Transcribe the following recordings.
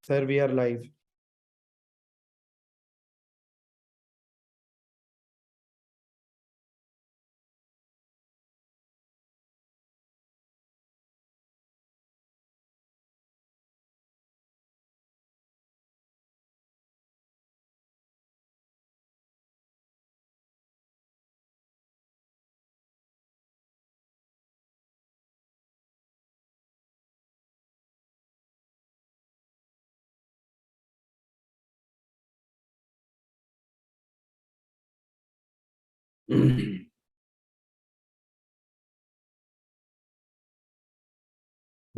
Sir, we are live.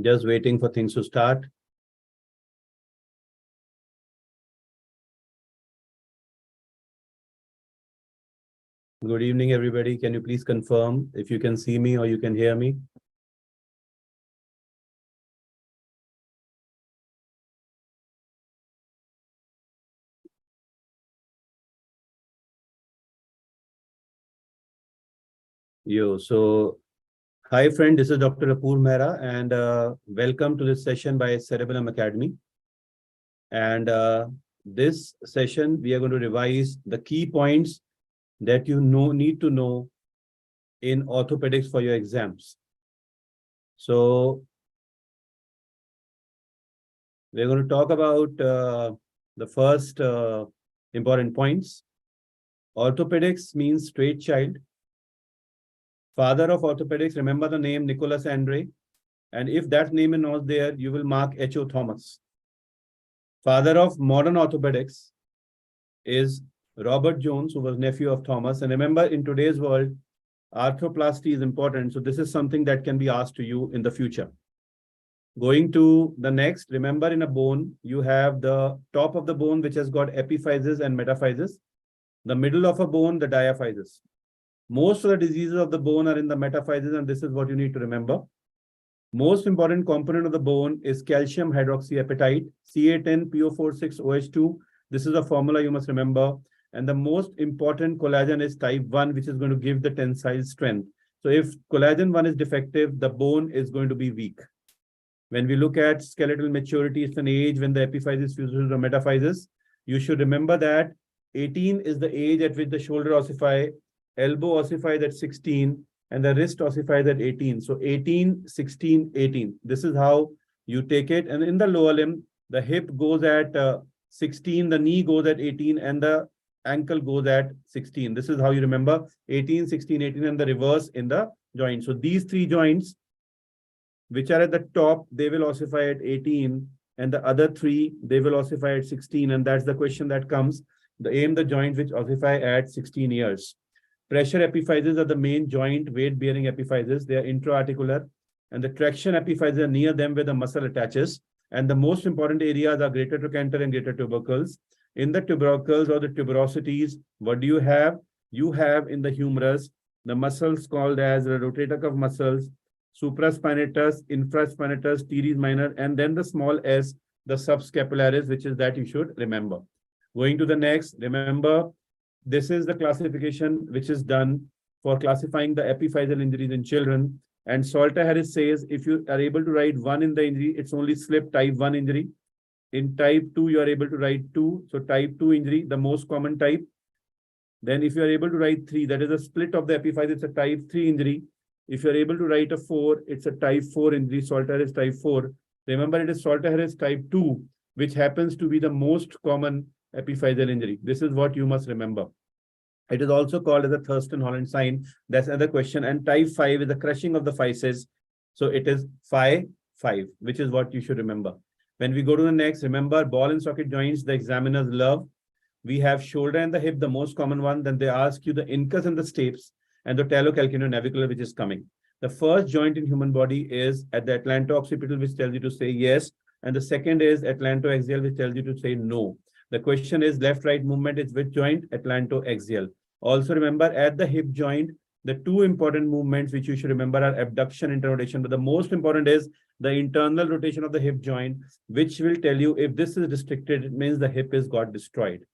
Just waiting for things to start. Good evening, everybody. Can you please confirm if you can see me or you can hear me? Hi friend, this is Dr. Apurv Mehra and welcome to this session by Cerebellum Academy. And this session, we are going to revise the key points that you need to know in orthopedics for your exams. So we're going to talk about the first important points. Orthopedics means straight child. Father of orthopedics, remember the name Nicholas Andre. And if that name is not there, you will mark H.O. Thomas. Father of modern orthopedics is Robert Jones, who was nephew of Thomas. And remember, in today's world, arthroplasty is important. So this is something that can be asked to you in the future. Going to the next, remember in a bone, you have the top of the bone, which has got epiphysis and metaphysis. The middle of a bone, the diaphysis. Most of the diseases of the bone are in the metaphysis, and this is what you need to remember. Most important component of the bone is calcium hydroxyapatite, Ca10PO46OH2. This is a formula you must remember. And the most important collagen is type 1, which is going to give the tensile strength. So if collagen 1 is defective, the bone is going to be weak. When we look at skeletal maturity, it's an age when the epiphysis fuses with the metaphysis. You should remember that 18 is the age at which the shoulder ossify, elbow ossifies at 16, and the wrist ossifies at 18. So 18, 16, 18. This is how you take it. And in the lower limb, the hip goes at 16, the knee goes at 18, and the ankle goes at 16. This is how you remember 18, 16, 18, and the reverse in the joint. So these three joints, which are at the top, they will ossify at 18, and the other three, they will ossify at 16. And that's the question that comes. The joint which ossify at 16 years. Pressure epiphyses are the main joint weight-bearing epiphyses. They are intra-articular, and the traction epiphyses are near them where the muscle attaches. And the most important areas are greater trochanter and greater tubercles. In the tubercles or the tuberosities, what do you have? You have in the humerus the muscles called as the rotator cuff muscles, supraspinatus, infraspinatus, teres minor, and then the small s, the subscapularis, which is that you should remember. Going to the next, remember, this is the classification which is done for classifying the epiphyseal injuries in children. And Salter Harris says if you are able to write 1 in the injury, it's only slip type 1 injury. In type 2, you are able to write 2. So type 2 injury, the most common type. Then if you are able to write 3, that is a split of the epiphysis, it's a type 3 injury. If you are able to write a 4, it's a type 4 injury. Salter Harris type 4. Remember, it is Salter Harris type 2, which happens to be the most common epiphyseal injury. This is what you must remember. It is also called as a Thurston-Holland sign. That's another question. And type 5 is the crushing of the physis. So it is phi 5, which is what you should remember. When we go to the next, remember ball and socket joints, the examiners love. We have shoulder and the hip, the most common one. Then they ask you the incus and the stapes and the talocalcaneonavicular, which is coming. The first joint in human body is at the atlanto-occipital, which tells you to say yes. And the second is atlantoaxial, which tells you to say no. The question is left-right movement is which joint? Atlantoaxial. Also remember at the hip joint, the two important movements which you should remember are abduction and rotation. But the most important is the internal rotation of the hip joint, which will tell you if this is restricted, it means the hip is got destroyed.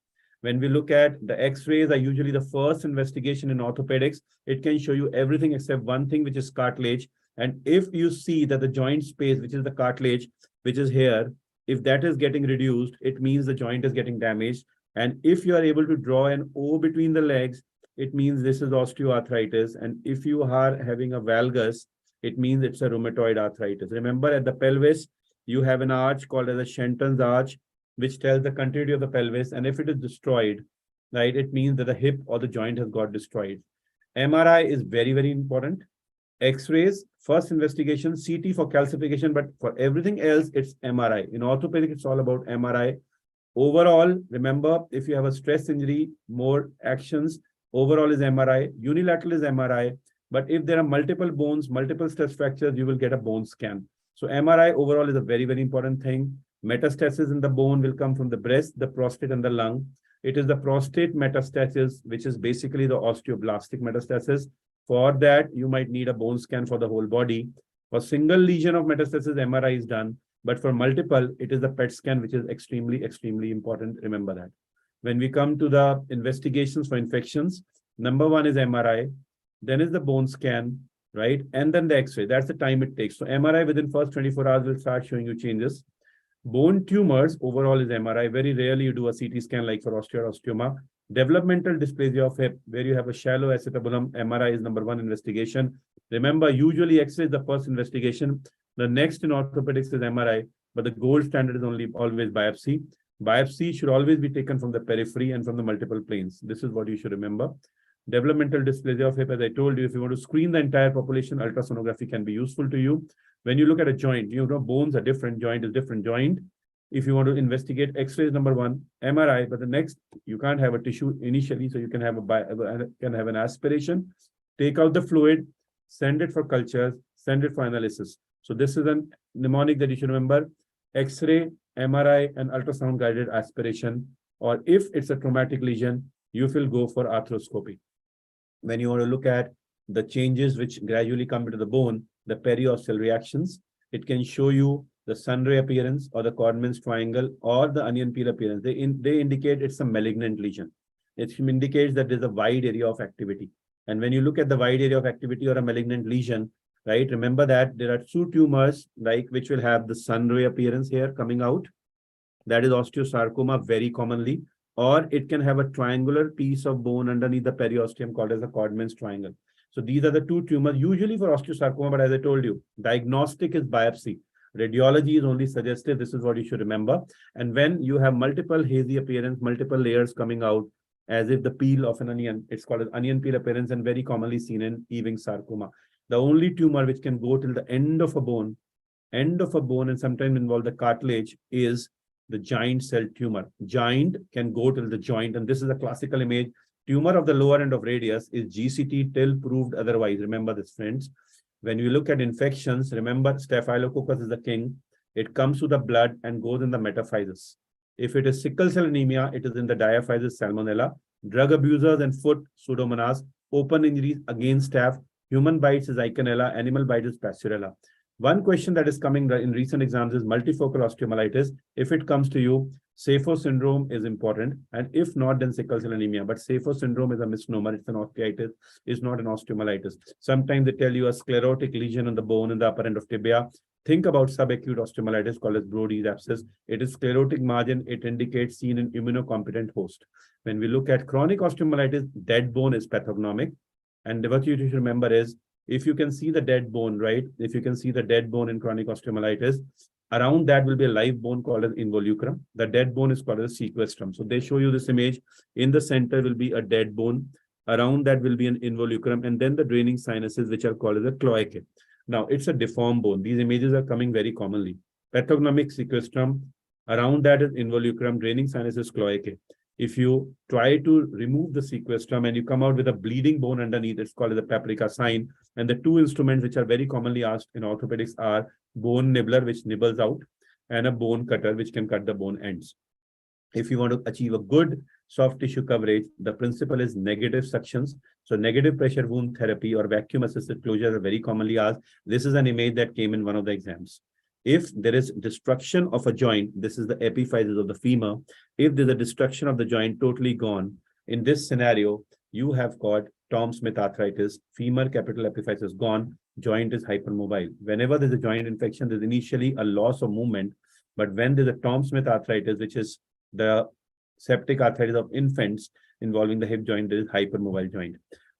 When we look at the x-rays are usually the first investigation in orthopedics. It can show you everything except one thing, which is cartilage. And if you see that the joint space, which is the cartilage, which is here, If that is getting reduced, it means the joint is getting damaged. And if you are able to draw an O between the legs, it means this is osteoarthritis. And if you are having a valgus, it means it's a rheumatoid arthritis. Remember, at the pelvis, you have an arch called as a Shenton's arch, which tells the continuity of the pelvis. And if it is destroyed, right, it means that the hip or the joint has got destroyed. MRI is very, very important. X-rays, first investigation, CT for calcification, but for everything else, it's MRI. In orthopedic, it's all about MRI. Overall, remember, if you have a stress injury, more actions, overall is MRI, unilateral is MRI. But if there are multiple bones, multiple stress fractures, you will get a bone scan. So MRI overall is a very, very important thing. Metastasis in the bone will come from the breast, the prostate, and the lung. It is the prostate metastasis, which is basically the osteoblastic metastasis. For that, you might need a bone scan for the whole body. For single lesion of metastasis, MRI is done. But for multiple, it is the PET scan, which is extremely, extremely important. Remember that. When we come to the investigations for infections, number one is MRI, then is the bone scan, right? And then the X-ray. That's the time it takes. So MRI within first 24 hours will start showing you changes. Bone tumors, overall is MRI. Very rarely you do a CT scan like for osteoma. Developmental dysplasia of hip, where you have a shallow acetabulum, MRI is number one investigation. Remember, usually X-ray is the first investigation. The next in orthopedics is MRI, but the gold standard is always biopsy. Biopsy should always be taken from the periphery and from the multiple planes. This is what you should remember. Developmental dysplasia of hip, as I told you, if you want to screen the entire population, ultrasonography can be useful to you. When you look at a joint, you know, bones are different, joint is different joint. If you want to investigate, X-ray is number one, MRI, but the next, you can't have a tissue initially, so you can have an aspiration, take out the fluid, send it for cultures, send it for analysis. So this is a mnemonic that you should remember: X-ray, MRI, and ultrasound guided aspiration. Or if it's a traumatic lesion, you will go for arthroscopy. When you want to look at the changes which gradually come into the bone, the periosteal reactions, it can show you the sunray appearance or the Codman's triangle or the onion peel appearance. They indicate it's a malignant lesion. It indicates that there's a wide area of activity. And when you look at the wide area of activity or a malignant lesion, right, remember that there are two tumors, like which will have the sunray appearance here coming out. That is osteosarcoma very commonly, or it can have a triangular piece of bone underneath the periosteum called as a Codman's triangle. So these are the two tumors usually for osteosarcoma, but as I told you, diagnostic is biopsy. Radiology is only suggestive. This is what you should remember. And when you have multiple hazy appearance, multiple layers coming out as if the peel of an onion, it's called an onion peel appearance and very commonly seen in Ewing sarcoma. The only tumor which can go till the end of a bone and sometimes involve the cartilage is the giant cell tumor. Giant can go till the joint, and this is a classical image. Tumor of the lower end of radius is GCT till proved otherwise. Remember this, friends. When you look at infections, remember Staphylococcus is the king. It comes to the blood and goes in the metaphysis. If it is sickle cell anemia, it is in the diaphysis Salmonella. Drug abusers and foot, Pseudomonas. Open injuries, again staph. Human bites is Eikenella. Animal bites is Pasturella. One question that is coming in recent exams is multifocal osteomyelitis. If it comes to you, SAPHO syndrome is important. And if not, then sickle cell anemia. But SAPHO syndrome is a misnomer. It's an osteitis. It's not an osteomyelitis. Sometimes they tell you a sclerotic lesion on the bone in the upper end of tibia. Think about subacute osteomyelitis called as Brody's abscess. It is sclerotic margin. It indicates seen in immunocompetent host. When we look at chronic osteomyelitis, dead bone is pathognomic. And what you should remember is, if you can see the dead bone, right? If you can see the dead bone in chronic osteomyelitis, around that will be a live bone called as involucrum. The dead bone is called as sequestrum. So they show you this image. In the center will be a dead bone. Around that will be an involucrum, and then the draining sinuses, which are called as a cloacae. Now, it's a deformed bone. These images are coming very commonly. Pathognomic sequestrum. Around that is involucrum, draining sinuses, cloacae. If you try to remove the sequestrum and you come out with a bleeding bone underneath, it's called as a paprika sign. And the two instruments which are very commonly asked in orthopedics are bone nibbler, which nibbles out, and a bone cutter, which can cut the bone ends. If you want to achieve a good soft tissue coverage, the principle is negative suctions. So negative pressure wound therapy or vacuum assisted closure are very commonly asked. This is an image that came in one of the exams. If there is destruction of a joint, this is the epiphysis of the femur. If there's a destruction of the joint totally gone, in this scenario, you have got Tom Smith arthritis, femur capital epiphysis gone, joint is hypermobile. Whenever there's a joint infection, there's initially a loss of movement. But when there's a Tom Smith arthritis, which is the septic arthritis of infants involving the hip joint, there is hypermobile joint.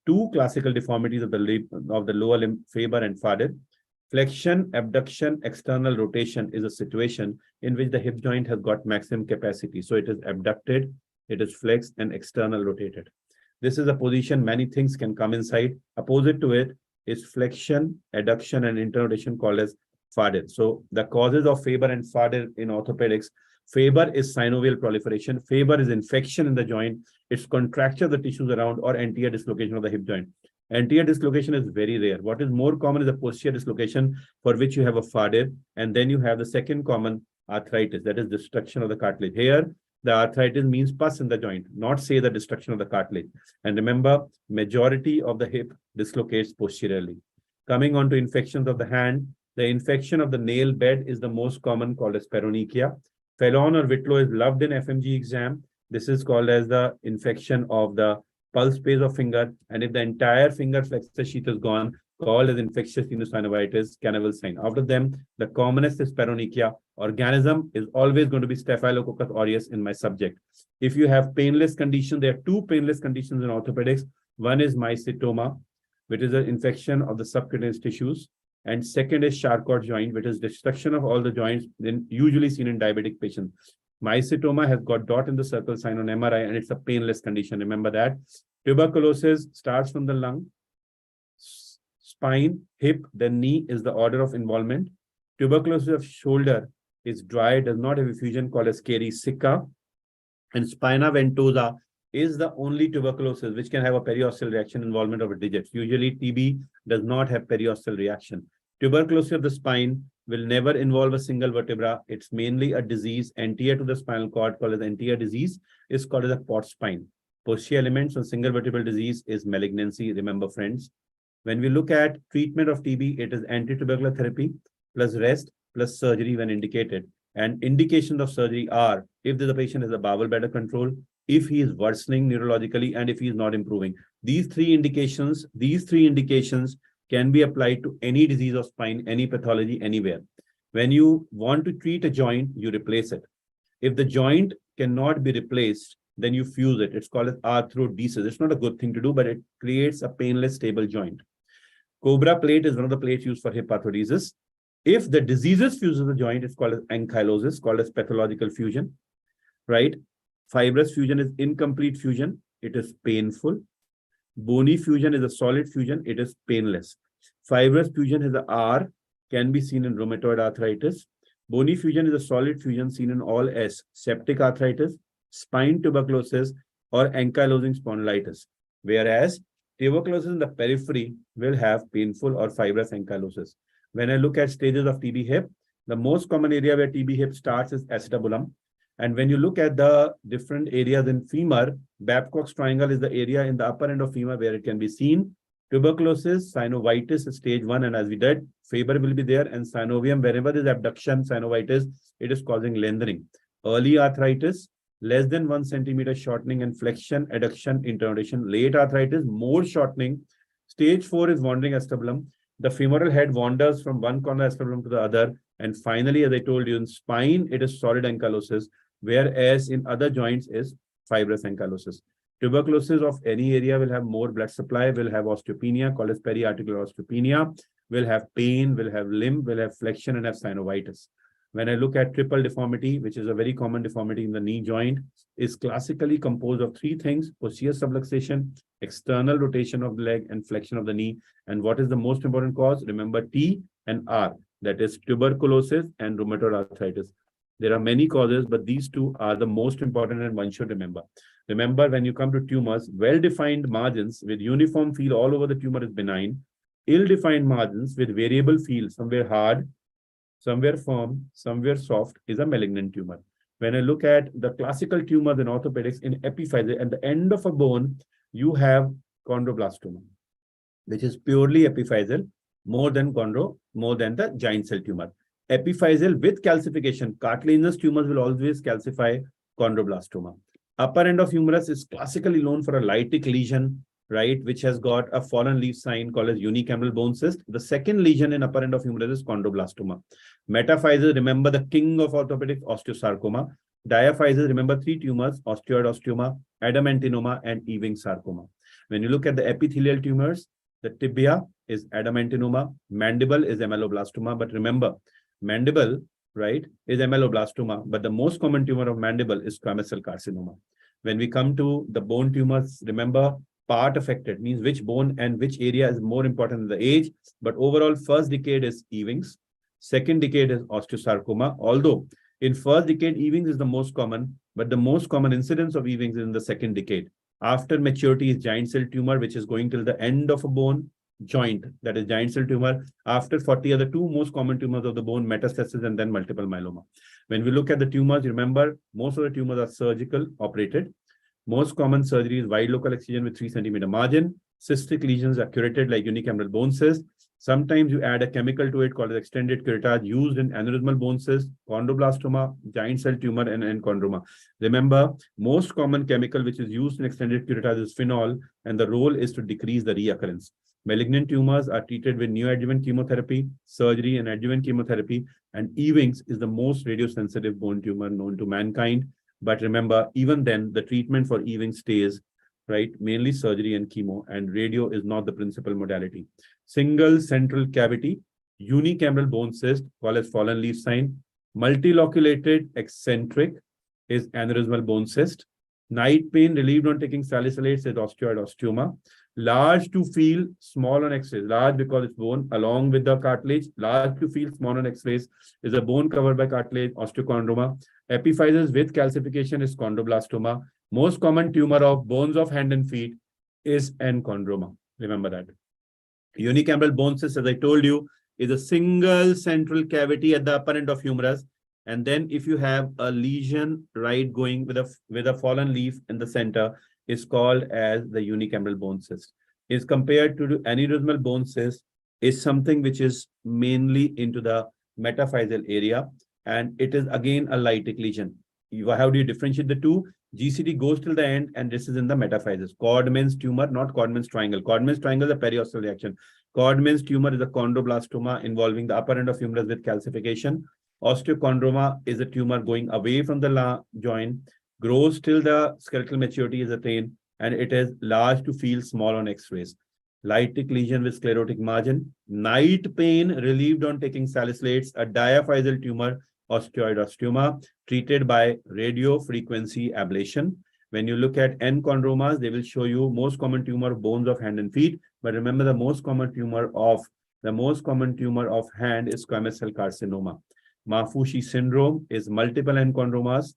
Two classical deformities of the lower limb, Faber and Fadel. Flexion, abduction, external rotation is a situation in which the hip joint has got maximum capacity. So it is abducted, it is flexed, and external rotated. This is a position many things can come inside. Opposite to it is flexion, adduction, and internal rotation called as Fadel. So the causes of Faber and Fadel in orthopedics: Faber is synovial proliferation. Faber is infection in the joint. It's contracture of the tissues around or anterior dislocation of the hip joint. Anterior dislocation is very rare. What is more common is a posterior dislocation, for which you have a Fadel, and then you have the second common arthritis, that is destruction of the cartilage. Here, the arthritis means pus in the joint, not say the destruction of the cartilage. And remember, majority of the hip dislocates posteriorly. Coming on to infections of the hand, the infection of the nail bed is the most common, called as peronekia. Phelon or Whitlow is loved in FMG exam. This is called as the infection of the pulse space of finger. And if the entire finger flexor sheath is gone, called as infectious sinusinovaitis, Canaveral sign. After them, the commonest is peronekia. Organism is always going to be Staphylococcus aureus in my subject. If you have painless condition, there are two painless conditions in orthopedics. One is mycetoma, which is an infection of the subcutaneous tissues. And second is Charcot joint, which is destruction of all the joints, then usually seen in diabetic patients. Mycetoma has got dot in the circle sign on MRI, and it's a painless condition. Remember that. Tuberculosis starts from the lung, spine, hip, then knee is the order of involvement. Tuberculosis of shoulder is dry, does not have effusion, called as Keri Sicca. And spina ventosa is the only tuberculosis which can have a periosteal reaction involvement of a digit. Usually TB does not have periosteal reaction. Tuberculosis of the spine will never involve a single vertebra. It's mainly a disease anterior to the spinal cord, called as anterior disease, is called as a pot spine. Posterior elements of single vertebral disease is malignancy. Remember, friends, when we look at treatment of TB, it is anti-tubercular therapy plus rest plus surgery when indicated. And indications of surgery are if the patient has a bowel bladder control, if he is worsening neurologically, and if he is not improving. These three indications can be applied to any disease of spine, any pathology, anywhere. When you want to treat a joint, you replace it. If the joint cannot be replaced, then you fuse it. It's called as arthrodesis. It's not a good thing to do, but it creates a painless, stable joint. Cobra plate is one of the plates used for hip arthrodesis. If the diseases fuses the joint, it's called as ankylosis, called as pathological fusion, right? Fibrous fusion is incomplete fusion. It is painful. Bony fusion is a solid fusion. It is painless. Fibrous fusion is a R, can be seen in rheumatoid arthritis. Bony fusion is a solid fusion seen in all S, septic arthritis, spine tuberculosis, or ankylosing spondylitis. Whereas tuberculosis in the periphery will have painful or fibrous ankylosis. When I look at stages of TB hip, the most common area where TB hip starts is acetabulum. And when you look at the different areas in femur, Babcock's triangle is the area in the upper end of femur where it can be seen. Tuberculosis, synovitis is stage 1, and as we did, Faber will be there, and synovium, wherever there is abduction, synovitis, it is causing lengthening. Early arthritis, less than 1 centimeter shortening and flexion, adduction, interrotation. Late arthritis, more shortening. Stage 4 is wandering acetabulum. The femoral head wanders from one corner acetabulum to the other. And finally, as I told you, in spine, it is solid ankylosis, whereas in other joints is fibrous ankylosis. Tuberculosis of any area will have more blood supply, will have osteopenia, called as periarticular osteopenia, will have pain, will have limb, will have flexion, and have synovitis. When I look at triple deformity, which is a very common deformity in the knee joint, is classically composed of 3 things: posterior subluxation, external rotation of the leg, and flexion of the knee. And what is the most important cause? Remember T and R, that is tuberculosis and rheumatoid arthritis. There are many causes, but these 2 are the most important, and one should remember. Remember, when you come to tumors, well-defined margins with uniform feel all over the tumor is benign. Ill-defined margins with variable feel, somewhere hard, somewhere firm, somewhere soft, is a malignant tumor. When I look at the classical tumors in orthopedics, in epiphyseal, at the end of a bone, you have chondroblastoma, which is purely epiphyseal, more than the giant cell tumor. Epiphyseal with calcification, cartilaginous tumors will always calcify chondroblastoma. Upper end of humerus is classically known for a lytic lesion, right, which has got a fallen leaf sign called as unicameral bone cyst. The second lesion in upper end of humerus is chondroblastoma. Metaphysis, remember the king of orthopedics, osteosarcoma. Diaphysis, remember three tumors, osteoid osteoma, adamantinoma, and Ewing sarcoma. When you look at the epithelial tumors, the tibia is adamantinoma, mandible is ameloblastoma. But remember, mandible, right, is ameloblastoma, but the most common tumor of mandible is squamous cell carcinoma. When we come to the bone tumors, remember, part affected means which bone and which area is more important than the age. But overall, first decade is Ewing's, second decade is osteosarcoma. Although in first decade, Ewing's is the most common, but the most common incidence of Ewing's is in the second decade. After maturity is giant cell tumor, which is going till the end of a bone joint, that is giant cell tumor. After 40 are the two most common tumors of the bone, metastasis and then multiple myeloma. When we look at the tumors, remember, most of the tumors are surgical, operated. Most common surgery is wide local excision with 3 centimeter margin. Cystic lesions are curated like unicameral bone cyst. Sometimes you add a chemical to it called extended curettage used in aneurysmal bone cyst, chondroblastoma, giant cell tumor, and enchondroma. Remember, most common chemical which is used in extended curettage is phenol, and the role is to decrease the reoccurrence. Malignant tumors are treated with neoadjuvant chemotherapy, surgery, and adjuvant chemotherapy. And Ewing's is the most radiosensitive bone tumor known to mankind. But remember, even then, the treatment for Ewing stays, right, mainly surgery and chemo, and radio is not the principal modality. Single central cavity, unicameral bone cyst, called as fallen leaf sign. Multiloculated eccentric is aneurysmal bone cyst. Night pain relieved on taking salicylates is osteoid osteoma. Large to feel, small on X-rays. Large because it's bone along with the cartilage. Large to feel, small on X-rays is a bone covered by cartilage, osteochondroma. Epiphysis with calcification is chondroblastoma. Most common tumor of bones of hand and feet is enchondroma. Remember that. Unicameral bone cyst, as I told you, is a single central cavity at the upper end of humerus. And then if you have a lesion, right, going with a fallen leaf in the center, is called as the unicameral bone cyst. Is compared to aneurysmal bone cyst, is something which is mainly into the metaphyseal area, and it is again a lytic lesion. How do you differentiate the two? GCT goes till the end, and this is in the metaphysis. Codman's tumor, not Codman's triangle. Codman's triangle is a periosteal reaction. Codman's tumor is a chondroblastoma involving the upper end of humerus with calcification. Osteochondroma is a tumor going away from the joint, grows till the skeletal maturity is attained, and it is large to feel, small on X-rays. Lytic lesion with sclerotic margin. Night pain relieved on taking salicylates. A diaphyseal tumor, osteoid osteoma, treated by radio frequency ablation. When you look at enchondromas, they will show you most common tumor of bones of hand and feet. But remember, the most common tumor of hand is squamous cell carcinoma. Mafushi syndrome is multiple enchondromas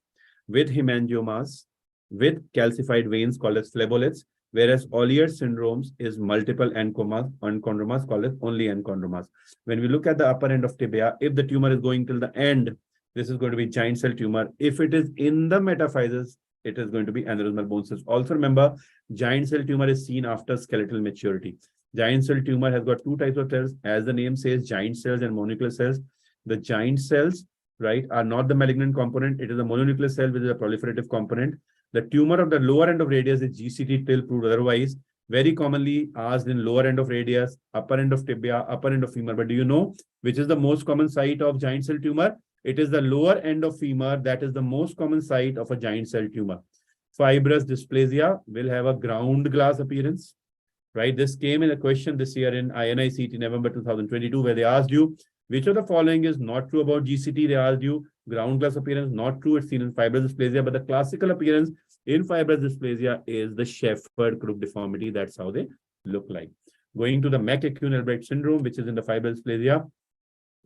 with hemangiomas with calcified veins called as phlebolyths, whereas Ollier syndromes is multiple enchondromas called as only enchondromas. When we look at the upper end of tibia, if the tumor is going till the end, this is going to be giant cell tumor. If it is in the metaphysis, it is going to be aneurysmal bone cyst. Also remember, giant cell tumor is seen after skeletal maturity. Giant cell tumor has got two types of cells. As the name says, giant cells and mononuclear cells. The giant cells, right, are not the malignant component. It is a mononuclear cell which is a proliferative component. The tumor of the lower end of radius is GCT till proved otherwise. Very commonly asked in lower end of radius, upper end of tibia, upper end of femur. But do you know which is the most common site of giant cell tumor? It is the lower end of femur. That is the most common site of a giant cell tumor. Fibrous dysplasia will have a ground glass appearance, right? This came in a question this year in INICET November 2022, where they asked you, which of the following is not true about GCT? They asked you ground glass appearance, not true. It's seen in fibrous dysplasia, but the classical appearance in fibrous dysplasia is the Shepherd-Crook deformity. That's how they look like. Going to the McAcune-Albright syndrome, which is in the fibrous dysplasia,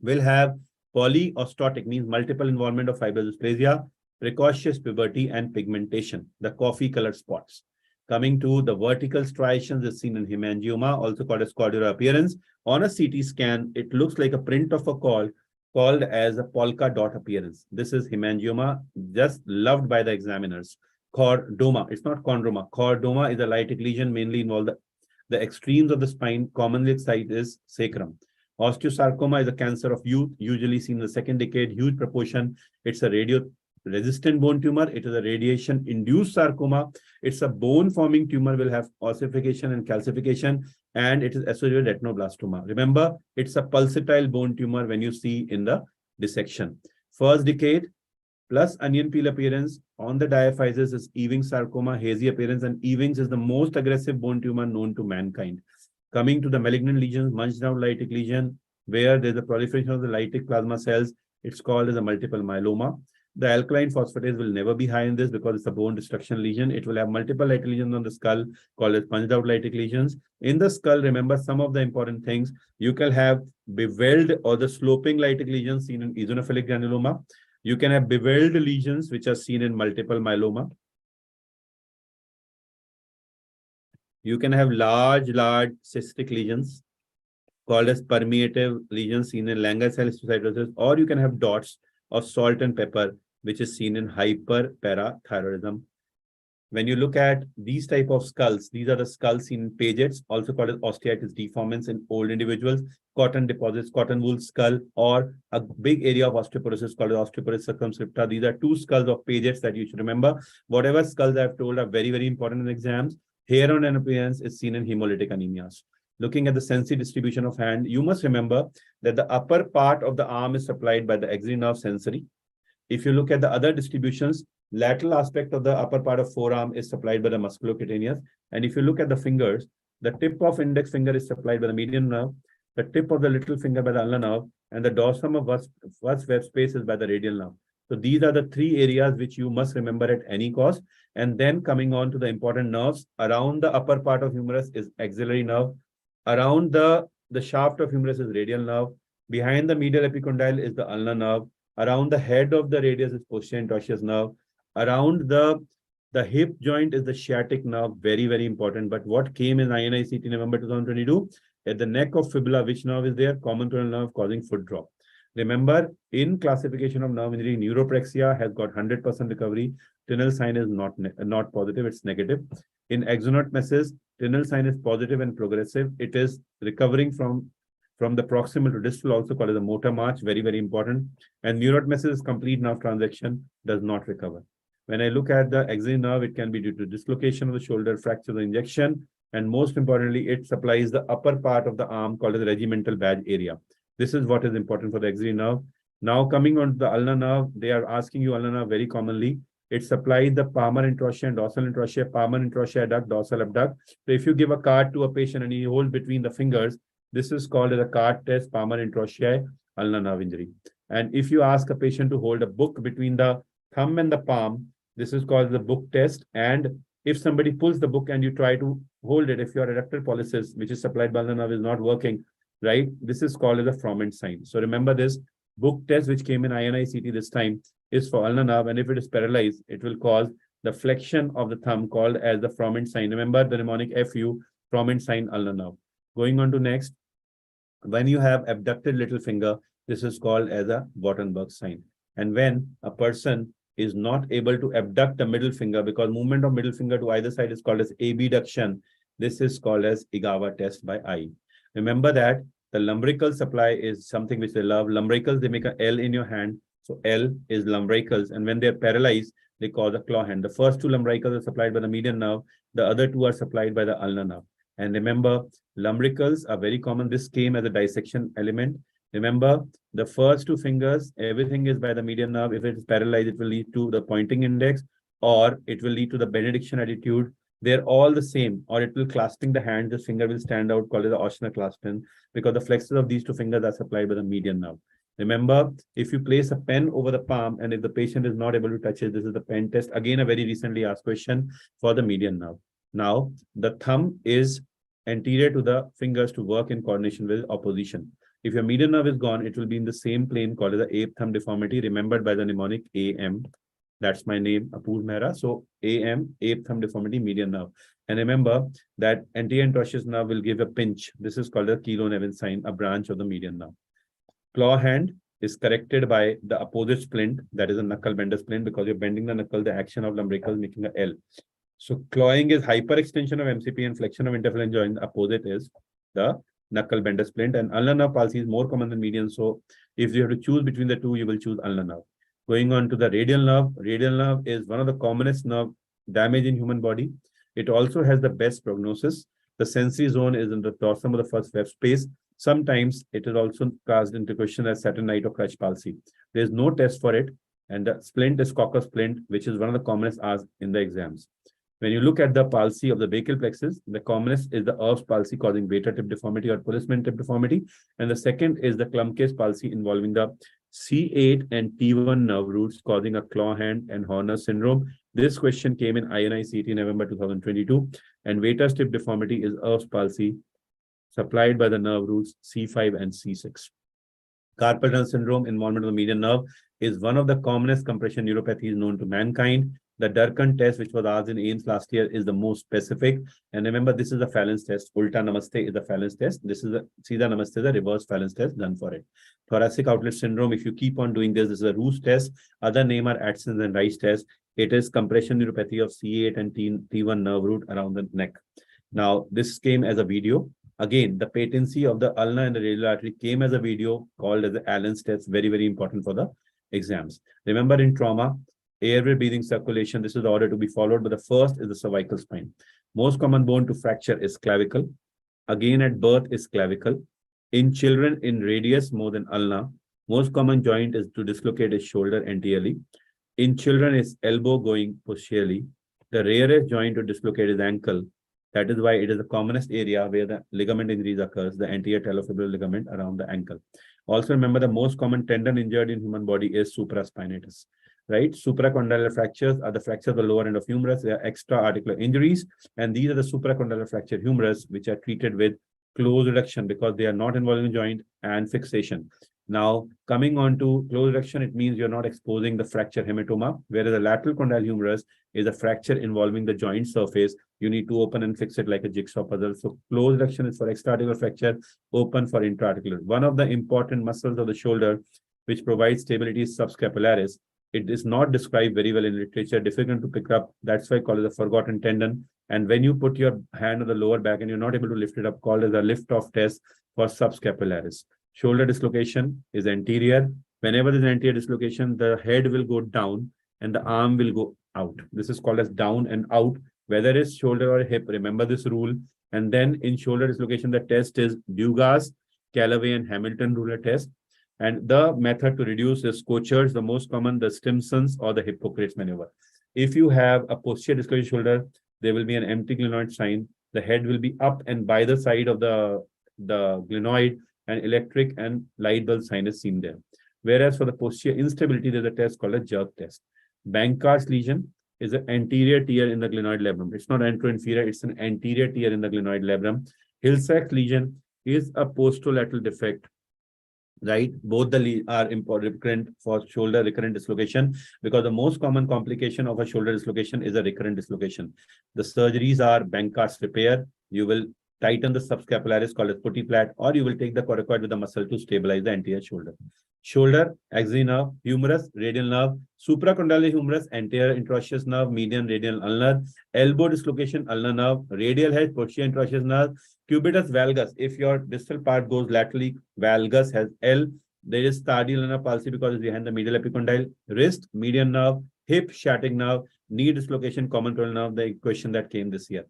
will have polyostotic, means multiple involvement of fibrous dysplasia, precocious puberty, and pigmentation, the coffee-colored spots. Coming to the vertical striations is seen in hemangioma, also called as corduroy appearance. On a CT scan, it looks like a print of a cord called as a polka dot appearance. This is hemangioma, just loved by the examiners. Chordoma, it's not chondroma. Chordoma is a lytic lesion, mainly involved the extremes of the spine. Commonly site is sacrum. Osteosarcoma is a cancer of youth, usually seen in the second decade, huge proportion. It's a resistant bone tumor. It is a radiation-induced sarcoma. It's a bone-forming tumor, will have ossification and calcification, and it is associated with retinoblastoma. Remember, it's a pulsatile bone tumor when you see in the dissection. First decade, plus onion peel appearance on the diaphysis is Ewing sarcoma, hazy appearance, and Ewing's is the most aggressive bone tumor known to mankind. Coming to the malignant lesions, munched out lytic lesion, where there's a proliferation of the lytic plasma cells, it's called as a multiple myeloma. The alkaline phosphatase will never be high in this because it's a bone destruction lesion. It will have multiple lytic lesions on the skull called as punched out lytic lesions. In the skull, remember some of the important things. You can have beveled or the sloping lytic lesions seen in eosinophilic granuloma. You can have beveled lesions which are seen in multiple myeloma. You can have large cystic lesions called as permeative lesions seen in Langerhans cell histiocytosis, or you can have dots of salt and pepper, which is seen in hyperparathyroidism. When you look at these type of skulls, these are the skulls seen in Paget's, also called as osteitis deformans in old individuals, cotton deposits, cotton wool skull, or a big area of osteoporosis called osteoporosis circumscripta. These are two skulls of Paget's that you should remember. Whatever skulls I've told are very, very important in exams. Hair on an appearance is seen in hemolytic anemias. Looking at the sensory distribution of hand, you must remember that the upper part of the arm is supplied by the axillary nerve sensory. If you look at the other distributions, lateral aspect of the upper part of forearm is supplied by the musculocutaneous. And if you look at the fingers, the tip of index finger is supplied by the median nerve, the tip of the little finger by the ulnar nerve, and the dorsum of vas web space is by the radial nerve. So these are the three areas which you must remember at any cost. And then coming on to the important nerves, around the upper part of humerus is axillary nerve. Around the shaft of humerus is radial nerve. Behind the medial epicondyle is the ulnar nerve. Around the head of the radius is posterior interosseous nerve. Around the hip joint is the sciatic nerve, very, very important. But what came in INICT November 2022? At the neck of fibula, which nerve is there? Common peroneal nerve causing foot drop. Remember, in classification of nerve injury, neuropraxia has got 100% recovery. Tinel sign is not positive, it's negative. In axonotmesis, tinel sign is positive and progressive. It is recovering from the proximal to distal, also called as a motor march, very, very important. And neurotmesis is complete nerve transaction, does not recover. When I look at the axillary nerve, it can be due to dislocation of the shoulder, fracture of the injection, and most importantly, it supplies the upper part of the arm called as the regimental badge area. This is what is important for the axillary nerve. Now coming on to the ulnar nerve, they are asking you ulnar nerve very commonly. It supplies the palmar interossea and dorsal interossea, palmar interossea adduct, dorsal abduct. So if you give a card to a patient and he holds between the fingers, this is called as a card test, palmar interossea, ulnar nerve injury. And if you ask a patient to hold a book between the thumb and the palm, this is called the book test. And if somebody pulls the book and you try to hold it, if your adductor pollicis, which is supplied by ulnar nerve, is not working, right? This is called as a Froment sign. So remember this book test, which came in INICT this time, is for ulnar nerve. And if it is paralyzed, it will cause the flexion of the thumb called as the Froment sign. Remember the mnemonic FU, Froment sign, ulnar nerve. Going on to next, when you have abducted little finger, this is called as a Wartenberg sign. And when a person is not able to abduct the middle finger, because movement of middle finger to either side is called as abduction, this is called as Igawa test by eye. Remember that the lumbrical supply is something which they love. Lumbricals, they make a L in your hand. So L is lumbricals. And when they're paralyzed, they cause a claw hand. The first two lumbricals are supplied by the median nerve. The other two are supplied by the ulnar nerve. And remember, lumbricals are very common. This came as a dissection element. Remember, the first two fingers, everything is by the median nerve. If it is paralyzed, it will lead to the pointing index, or it will lead to the benediction attitude. They're all the same, or it will clasping the hand. This finger will stand out, called as the Ochsner clasp, because the flexors of these two fingers are supplied by the median nerve. Remember, if you place a pen over the palm and if the patient is not able to touch it, this is the pen test. Again, a very recently asked question for the median nerve. Now, the thumb is anterior to the fingers to work in coordination with opposition. If your median nerve is gone, it will be in the same plane called as the ape thumb deformity, remembered by the mnemonic AM. That's my name, Apurv Mehra. So AM, ape thumb deformity, median nerve. And remember that anterior interosseous nerve will give a pinch. This is called a Kilo-Nevin sign, a branch of the median nerve. Claw hand is corrected by the opposite splint, that is a knuckle bender splint, because you're bending the knuckle, the action of lumbricals making a L. So clawing is hyperextension of MCP and flexion of interphalangeal joint. The opposite is the knuckle bender splint, and ulnar nerve palsy is more common than median. So if you have to choose between the two, you will choose ulnar nerve. Going on to the radial nerve. Radial nerve is one of the commonest nerve damage in human body. It also has the best prognosis. The sensory zone is in the dorsum of the first web space. Sometimes it is also cast into question as Saturn night or crutch palsy. There is no test for it, and the splint is cocker splint, which is one of the commonest asked in the exams. When you look at the palsy of the brachial plexus, the commonest is the Erb's palsy causing beta tip deformity or policeman tip deformity, and the second is the Klumpke's palsy involving the C8 and T1 nerve roots causing a claw hand and Horner syndrome. This question came in INI-CET November 2022, and Vater's tip deformity is Erb's palsy supplied by the nerve roots C5 and C6. Carpal tunnel syndrome, involvement of the median nerve, is one of the commonest compression neuropathies known to mankind. The Durkin test, which was asked in AIMS last year, is the most specific. And remember, this is a phalanx test. Ulta Namaste is a phalanx test. This is a Sida Namaste, the reverse phalanx test done for it. Thoracic outlet syndrome, if you keep on doing this, this is a Roos test. Other name are Adson's and Rice test. It is compression neuropathy of C8 and T1 nerve root around the neck. Now, this came as a video. Again, the patency of the ulna and the radial artery came as a video called as the Allen's test, very, very important for the exams. Remember, in trauma, airway, breathing, circulation, this is the order to be followed, but the first is the cervical spine. Most common bone to fracture is clavicle. Again, at birth is clavicle. In children, in radius, more than ulna. Most common joint is to dislocate is shoulder anteriorly. In children, is elbow going posteriorly. The rarest joint to dislocate is ankle. That is why it is the commonest area where the ligament injuries occurs, the anterior talofibular ligament around the ankle. Also remember, the most common tendon injured in human body is supraspinatus, right? Supracondylar fractures are the fractures of the lower end of humerus. They are extra-articular injuries, and these are the supracondylar fracture humerus, which are treated with close reduction because they are not involving joint and fixation. Now, coming on to close reduction, it means you're not exposing the fracture hematoma, whereas the lateral condyle humerus is a fracture involving the joint surface. You need to open and fix it like a jigsaw puzzle. So close reduction is for extra-articular fracture, open for intra-articular. One of the important muscles of the shoulder which provides stability is subscapularis. It is not described very well in literature, difficult to pick up. That's why called as a forgotten tendon. And when you put your hand on the lower back and you're not able to lift it up, called as a lift-off test for subscapularis. Shoulder dislocation is anterior. Whenever there's an anterior dislocation, the head will go down and the arm will go out. This is called as down and out, whether it's shoulder or hip. Remember this rule. And then in shoulder dislocation, the test is Dugas, Callaway, and Hamilton ruler test. And the method to reduce is Scochers, the most common, the Stimson's or the Hippocrates maneuver. If you have a posterior dislocated shoulder, there will be an empty glenoid sign. The head will be up and by the side of the glenoid, and electric and light bulb sign is seen there. Whereas for the posterior instability, there's a test called a jerk test. Bankard's lesion is an anterior tear in the glenoid labrum. It's not anteroinferior, it's an anterior tear in the glenoid labrum. Hill-Sachs lesion is a posterolateral defect, right? Both the are recurrent for shoulder recurrent dislocation, because the most common complication of a shoulder dislocation is a recurrent dislocation. The surgeries are Bankard's repair. You will tighten the subscapularis called as putty plat, or you will take the coracoid with the muscle to stabilize the anterior shoulder. Shoulder, axillary nerve, humerus, radial nerve, supracondylar humerus, anterior interosseous nerve, median radial ulnar, elbow dislocation, ulnar nerve, radial head, posterior interosseous nerve, cubitus valgus. If your distal part goes laterally, valgus has L. There is tardial ulnar palsy because it's behind the medial epicondyle. Wrist, median nerve, hip, sciatic nerve, knee dislocation, common coronal nerve, the question that came this year.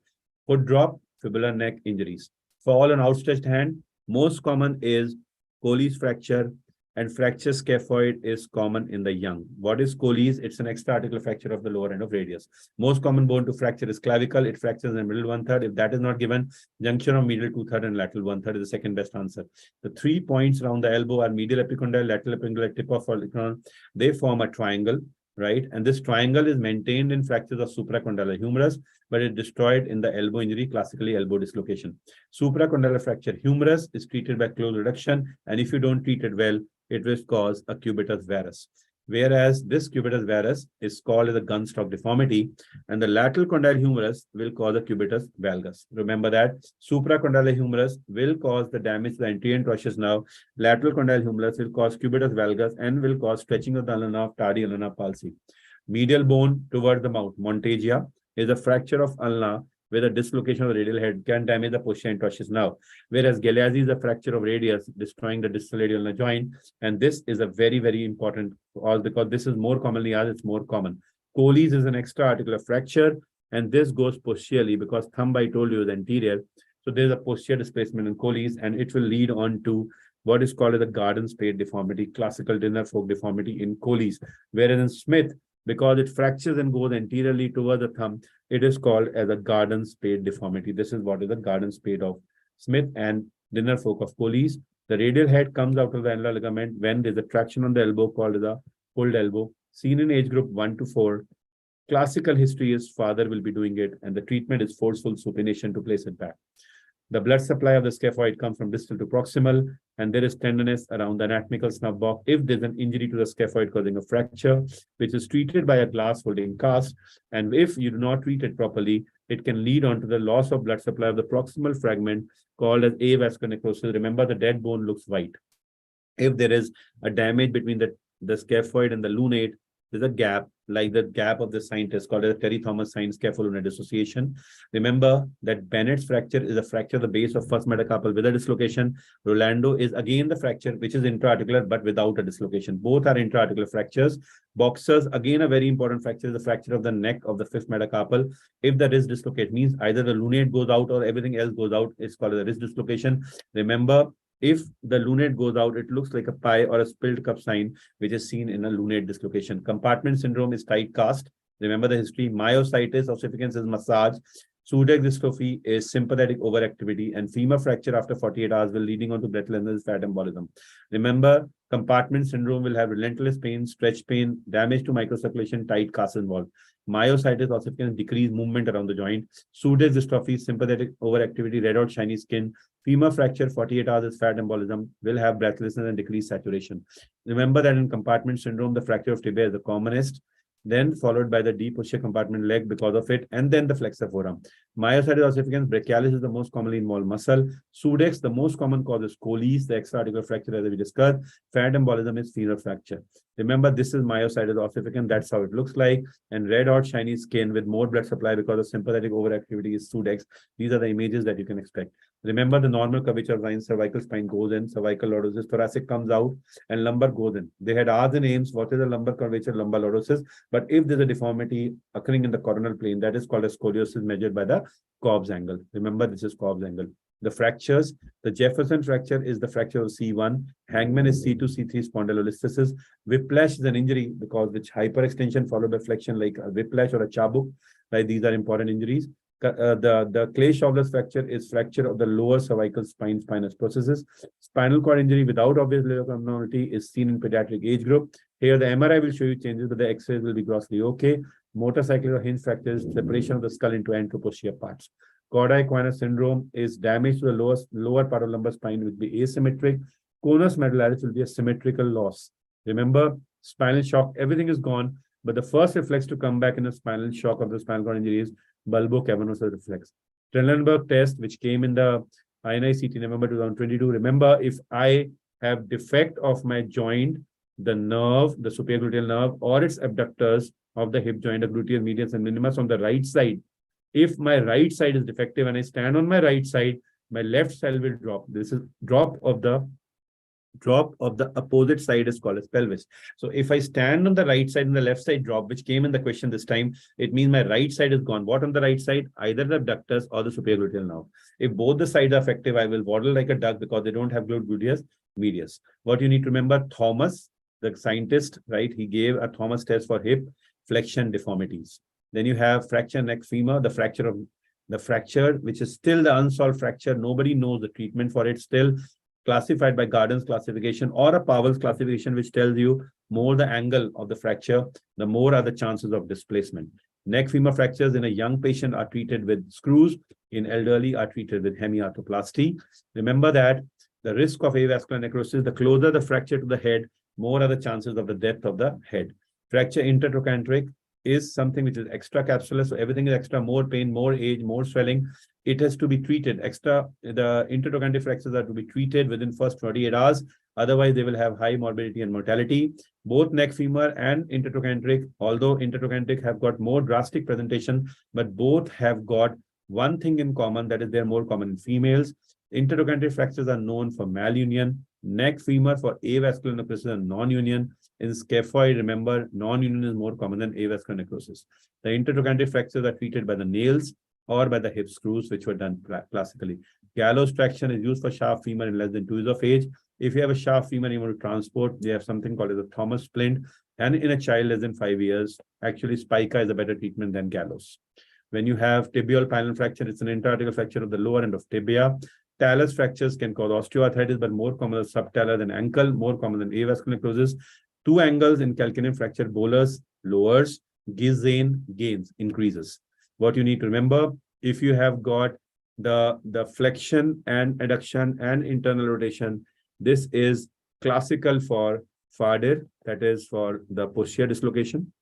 Foot drop, fibular neck injuries. Fall on outstretched hand, most common is Colles fracture, and fracture scaphoid is common in the young. What is Colles? It's an extra-articular fracture of the lower end of radius. Most common bone to fracture is clavicle. It fractures in the middle 1/3. If that is not given, junction of medial 2/3 and lateral 1/3 is the second best answer. The 3 points around the elbow are medial epicondyle, lateral epicondyle, tip of olecranon. They form a triangle, right? And this triangle is maintained in fractures of supracondylar humerus, but it destroyed in the elbow injury, classically elbow dislocation. Supracondylar fracture humerus is treated by close reduction, and if you don't treat it well, it will cause a cubitus varus. Whereas this cubitus varus is called as a gunstock deformity, and the lateral condyle humerus will cause a cubitus valgus. Remember that supracondylar humerus will cause the damage to the anterior interosseous nerve, lateral condyle humerus will cause cubitus valgus and will cause stretching of the ulnar nerve, tardial ulnar palsy. Medial bone towards the mouth, Montagia, is a fracture of ulna with a dislocation of the radial head can damage the posterior interosseous nerve. Whereas Galeazzi is a fracture of radius, destroying the distal radial joint. And this is a very, very important cause because this is more commonly as it's more common. Colles is an extra-articular fracture, and this goes posteriorly because thumb, I told you, is anterior. So there's a posterior displacement in Colles, and it will lead on to what is called as a garden spade deformity, classical dinner fork deformity in Colles. Whereas in Smith, because it fractures and goes anteriorly towards the thumb, it is called as a garden spade deformity. This is what is the garden spade of Smith and dinner fork of Colles. The radial head comes out of the annular ligament when there's a traction on the elbow called as a pulled elbow, seen in age group 1 to 4. Classical history is father will be doing it, and the treatment is forceful supination to place it back. The blood supply of the scaphoid comes from distal to proximal, and there is tenderness around the anatomical snub box if there's an injury to the scaphoid causing a fracture, which is treated by a glass holding cast. And if you do not treat it properly, it can lead on to the loss of blood supply of the proximal fragment called as avascular necrosis. Remember, the dead bone looks white. If there is a damage between the scaphoid and the lunate, there's a gap, like the gap of the scientist called as Terry Thomas sign scapholunate dissociation. Remember that Bennett's fracture is a fracture of the base of first metacarpal with a dislocation. Rolando is again the fracture, which is intra-articular but without a dislocation. Both are intra-articular fractures. Boxers, again, a very important fracture is the fracture of the neck of the fifth metacarpal. If the wrist dislocate, means either the lunate goes out or everything else goes out, it's called a wrist dislocation. Remember, if the lunate goes out, it looks like a pie or a spilled cup sign, which is seen in a lunate dislocation. Compartment syndrome is tight cast. Remember the history. Myositis ossificans is massage. Sudex dystrophy is sympathetic overactivity, and femur fracture after 48 hours will leading on to breathlessness, fat embolism. Remember, compartment syndrome will have relentless pain, stretch pain, damage to microcirculation, tight cast involved. Myositis ossificans decrease movement around the joint. Sudex dystrophy, sympathetic overactivity, red hot shiny skin. Femur fracture, 48 hours is fat embolism, will have breathlessness and decreased saturation. Remember that in compartment syndrome, the fracture of tibia is the commonest, then followed by the deep posterior compartment leg because of it, and then the flexor forearm. Myositis ossificans, brachialis is the most commonly involved muscle. Sudex, the most common cause is Colles, the extra-articular fracture as we discussed. Fat embolism is femur fracture. Remember, this is myositis ossificans, that's how it looks like. And red hot shiny skin with more blood supply because of sympathetic overactivity is Sudex. These are the images that you can expect. Remember, the normal curvature of line, cervical spine goes in, cervical lordosis, thoracic comes out, and lumbar goes in. They had asked in Ames, what is the lumbar curvature, lumbar lordosis? But if there's a deformity occurring in the coronal plane, that is called a scoliosis measured by the Cobb's angle. Remember, this is Cobb's angle. The fractures, the Jefferson fracture is the fracture of C1. Hangman is C2, C3 spondylolisthesis. Whiplash is an injury because which hyperextension followed by flexion like a whiplash or a chabuk. Right? These are important injuries. The Clay-Shawlers fracture is fracture of the lower cervical spine, spinous processes. Spinal cord injury without obvious abnormality is seen in pediatric age group. Here, the MRI will show you changes, but the X-rays will be grossly okay. Motorcycle or hinge fractures, separation of the skull into anteroposterior parts. Cauda-equina syndrome is damage to the lower part of lumbar spine, will be asymmetric. Conus medullaris will be a symmetrical loss. Remember, spinal shock, everything is gone, but the first reflex to come back in a spinal shock of the spinal cord injury is bulbocavernosus reflex. Trendelenburg test, which came in the INI-CT November 2022. Remember, if I have defect of my joint, the nerve, the superior gluteal nerve, or its abductors of the hip joint, the gluteus medius and minimus on the right side, if my right side is defective and I stand on my right side, my left side will drop. This is drop of the opposite side is called as pelvis. So if I stand on the right side and the left side drop, which came in the question this time, it means my right side is gone. What on the right side? Either the abductors or the superior gluteal nerve. If both the sides are effective, I will waddle like a duck because they don't have gluteus medius. What you need to remember, Thomas, the scientist, right? He gave a Thomas test for hip flexion deformities. Then you have fracture neck femur, the fracture, which is still the unsolved fracture. Nobody knows the treatment for it still. Classified by Gardner's classification or a Powell's classification, which tells you more the angle of the fracture, the more are the chances of displacement. Neck femur fractures in a young patient are treated with screws, in elderly are treated with hemiarthroplasty. Remember that the risk of avascular necrosis, the closer the fracture to the head, more are the chances of the death of the head. Fracture intertrochanteric is something which is extracapsular, so everything is extra, more pain, more age, more swelling. It has to be treated. The intertrochanteric fractures are to be treated within first 48 hours. Otherwise, they will have high morbidity and mortality. Both neck femur and intertrochanteric, although intertrochanteric have got more drastic presentation, but both have got one thing in common, that is they're more common in females. Intertrochanteric fractures are known for malunion. Neck femur for avascular necrosis and non-union. In scaphoid, remember, non-union is more common than avascular necrosis. The intertrochanteric fractures are treated by the nails or by the hip screws, which were done classically. Gallows traction is used for shaft femur in less than 2 years of age. If you have a shaft femur you want to transport, they have something called as a Thomas splint. And in a child less than 5 years, actually spica is a better treatment than gallows. When you have tibial pinal fracture, it's an interarticular fracture of the lower end of tibia. Talus fractures can cause osteoarthritis, but more common than subtalar than ankle, more common than avascular necrosis. Two angles in calcaneum fracture, bolus lowers, Gizane gains, increases. What you need to remember, if you have got the flexion and adduction and internal rotation, this is classical for Fadir, that is for the posterior dislocation.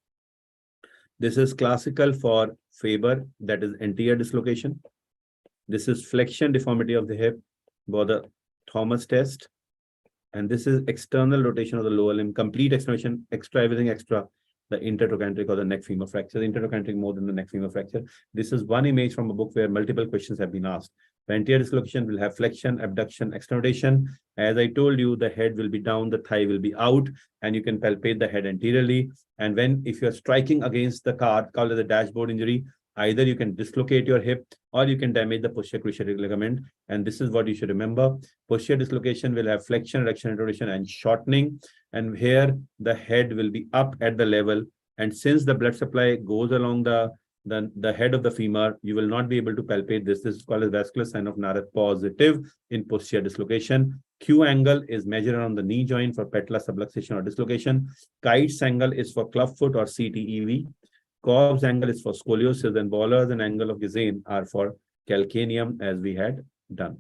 This is classical for Faber, that is anterior dislocation. This is flexion deformity of the hip, by the Thomas test. And this is external rotation of the lower limb, complete extension, extra, everything extra, the intertrochanteric or the neck femur fracture, the intertrochanteric more than the neck femur fracture. This is one image from a book where multiple questions have been asked. The anterior dislocation will have flexion, abduction, external rotation. As I told you, the head will be down, the thigh will be out, and you can palpate the head anteriorly. And if you're striking against the car, called as a dashboard injury, either you can dislocate your hip or you can damage the posterior cruciate ligament. And this is what you should remember. Posterior dislocation will have flexion, reduction, rotation, and shortening. And here the head will be up at the level. And since the blood supply goes along the head of the femur, you will not be able to palpate this. This is called as vascular sign of Narat positive in posterior dislocation. Q angle is measured on the knee joint for patella subluxation or dislocation. Kite's angle is for clubfoot or CTEV. Cobb's angle is for scoliosis, and Boller's and angle of Gizane are for calcaneum, as we had done.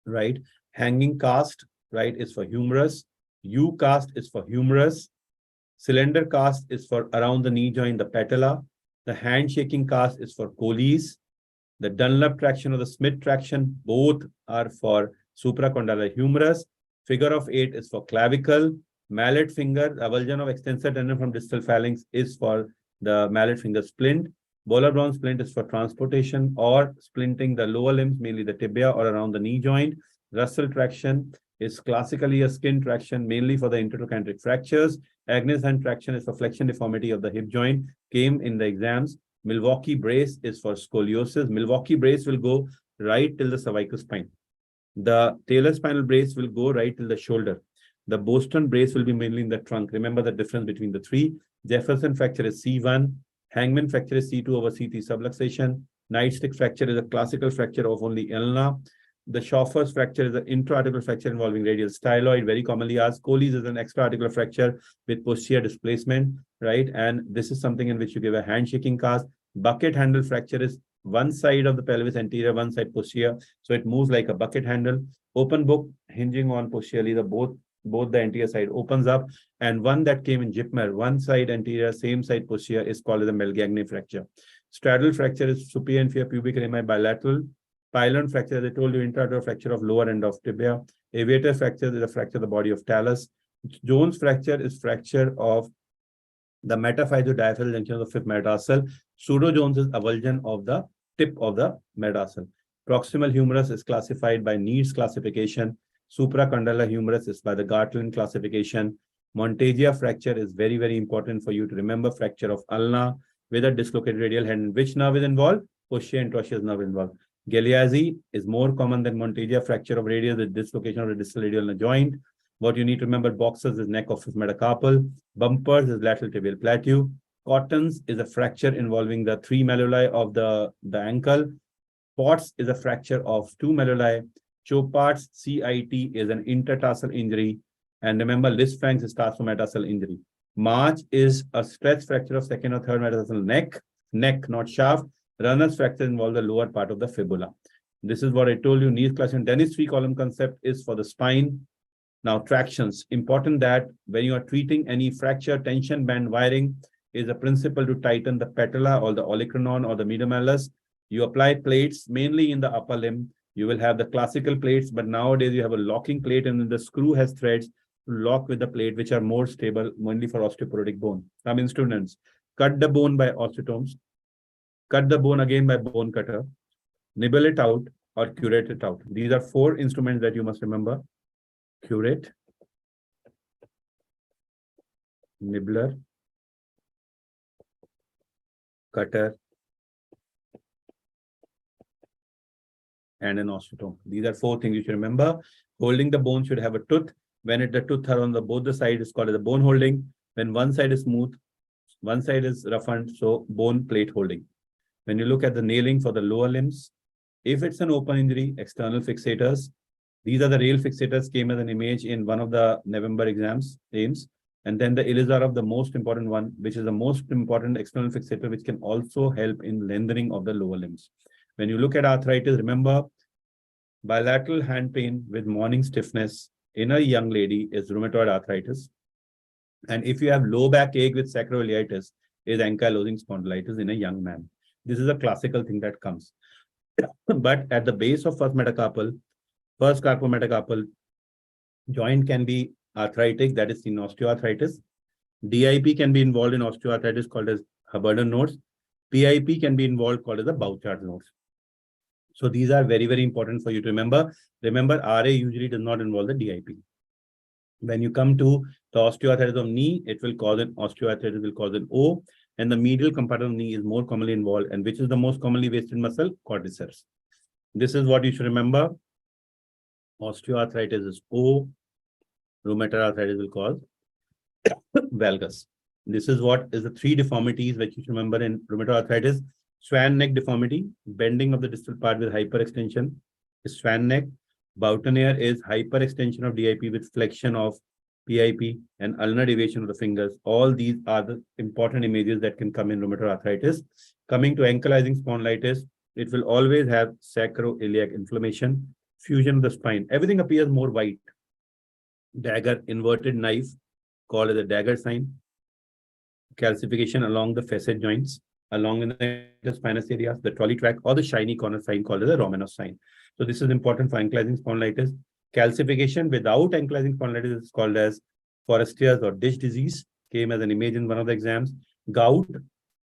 Right? Hanging cast, right, is for humerus. U cast is for humerus. Cylinder cast is for around the knee joint, the patella. The handshaking cast is for Colles. The Dunlop traction or the Smith traction, both are for supracondylar humerus. Figure of 8 is for clavicle. Mallet finger, avulsion of extensor tendon from distal phalanx is for the mallet finger splint. Bowler-Brown splint is for transportation or splinting the lower limbs, mainly the tibia or around the knee joint. Russell traction is classically a skin traction, mainly for the intertrochanteric fractures. Agnes hand traction is for flexion deformity of the hip joint, came in the exams. Milwaukee brace is for scoliosis. Milwaukee brace will go right till the cervical spine. The Taylor spinal brace will go right till the shoulder. The Boston brace will be mainly in the trunk. Remember the difference between the three. Jefferson fracture is C1. Hangman fracture is C2 over C3 subluxation. Nightstick fracture is a classical fracture of only ulna. The Schoffer's fracture is an intra-articular fracture involving radial styloid, very commonly asked. Colles is an extra-articular fracture with posterior displacement, right? And this is something in which you give a handshaking cast. Bucket handle fracture is one side of the pelvis anterior, one side posterior. So it moves like a bucket handle. Open book, hinging on posteriorly, both the anterior side opens up. And one that came in Jipmer, one side anterior, same side posterior, is called as a Melgagne fracture. Straddle fracture is superior inferior pubic rami bilateral. Pylon fracture, as I told you, interarticular fracture of lower end of tibia. Aviator fracture is a fracture of the body of talus. Jones fracture is fracture of the metaphysio-diaphyseal junction of the fifth metatarsal. Pseudo-Jones is avulsion of the tip of the metatarsal. Proximal humerus is classified by Need's classification. Supracondylar humerus is by the Gartland classification. Monteggia fracture is very, very important for you to remember. Fracture of ulna with a dislocated radial head. And which nerve is involved? Posterior interosseous nerve involved. Galeazzi is more common than Monteggia fracture of radius with dislocation of the distal radial joint. What you need to remember, boxers is neck of fifth metacarpal. Bumpers is lateral tibial plateau. Cottons is a fracture involving the three malleoli of the ankle. Potts is a fracture of two malleoli. Chopard's CIT is an intertarsal injury. And remember, Lisfrank's is tarsometatarsal injury. March is a stretch fracture of second or third metatarsal neck, not shaft. Runner's fracture involves the lower part of the fibula. This is what I told you. Needs class and Dennis three-column concept is for the spine. Now, tractions. Important that when you are treating any fracture, tension band wiring is a principle to tighten the patella or the olecranon or the medial malleus. You apply plates mainly in the upper limb. You will have the classical plates, but nowadays you have a locking plate and then the screw has threads to lock with the plate, which are more stable, mainly for osteoporotic bone. Some students cut the bone by osteotomes. cut the bone again by bone cutter, nibble it out, or curate it out. These are 4 instruments that you must remember. Curate, nibbler, cutter, and an osteotome. These are 4 things you should remember. Holding the bone should have a tooth. When the tooth are on both the sides, it's called as a bone holding. When one side is smooth, one side is roughened, so bone plate holding. When you look at the nailing for the lower limbs, if it's an open injury, external fixators. These are the rail fixators, came as an image in one of the November exams, AIMS. And then the Elizarov, the most important one, which is the most important external fixator, which can also help in lengthening of the lower limbs. When you look at arthritis, remember, bilateral hand pain with morning stiffness in a young lady is rheumatoid arthritis. And if you have low back ache with sacroiliitis, is ankylosing spondylitis in a young man. This is a classical thing that comes. But at the base of first carpometacarpal joint can be arthritic, that is in osteoarthritis. DIP can be involved in osteoarthritis called as Hubbard nodes. PIP can be involved called as the Bouchard nodes. So these are very, very important for you to remember. Remember, RA usually does not involve the DIP. When you come to the osteoarthritis of knee, it will cause an osteoarthritis, will cause an O, and the medial compartment of knee is more commonly involved. And which is the most commonly wasted muscle? Quadriceps. This is what you should remember. Osteoarthritis is O. Rheumatoid arthritis will cause valgus. This is what is the 3 deformities which you should remember in rheumatoid arthritis. Swan neck deformity, bending of the distal part with hyperextension is swan neck. Boutonniere is hyperextension of DIP with flexion of PIP and ulnar deviation of the fingers. All these are the important images that can come in rheumatoid arthritis. Coming to ankylosing spondylitis, it will always have sacroiliac inflammation, fusion of the spine. Everything appears more white. Dagger, inverted knife, called as a dagger sign. Calcification along the facet joints, along in the spinous areas, the trolley track, or the shiny corner sign called as a Romanov sign. So this is important for ankylosing spondylitis. Calcification without ankylosing spondylitis is called as Forestier's or dish disease, came as an image in one of the exams. Gout,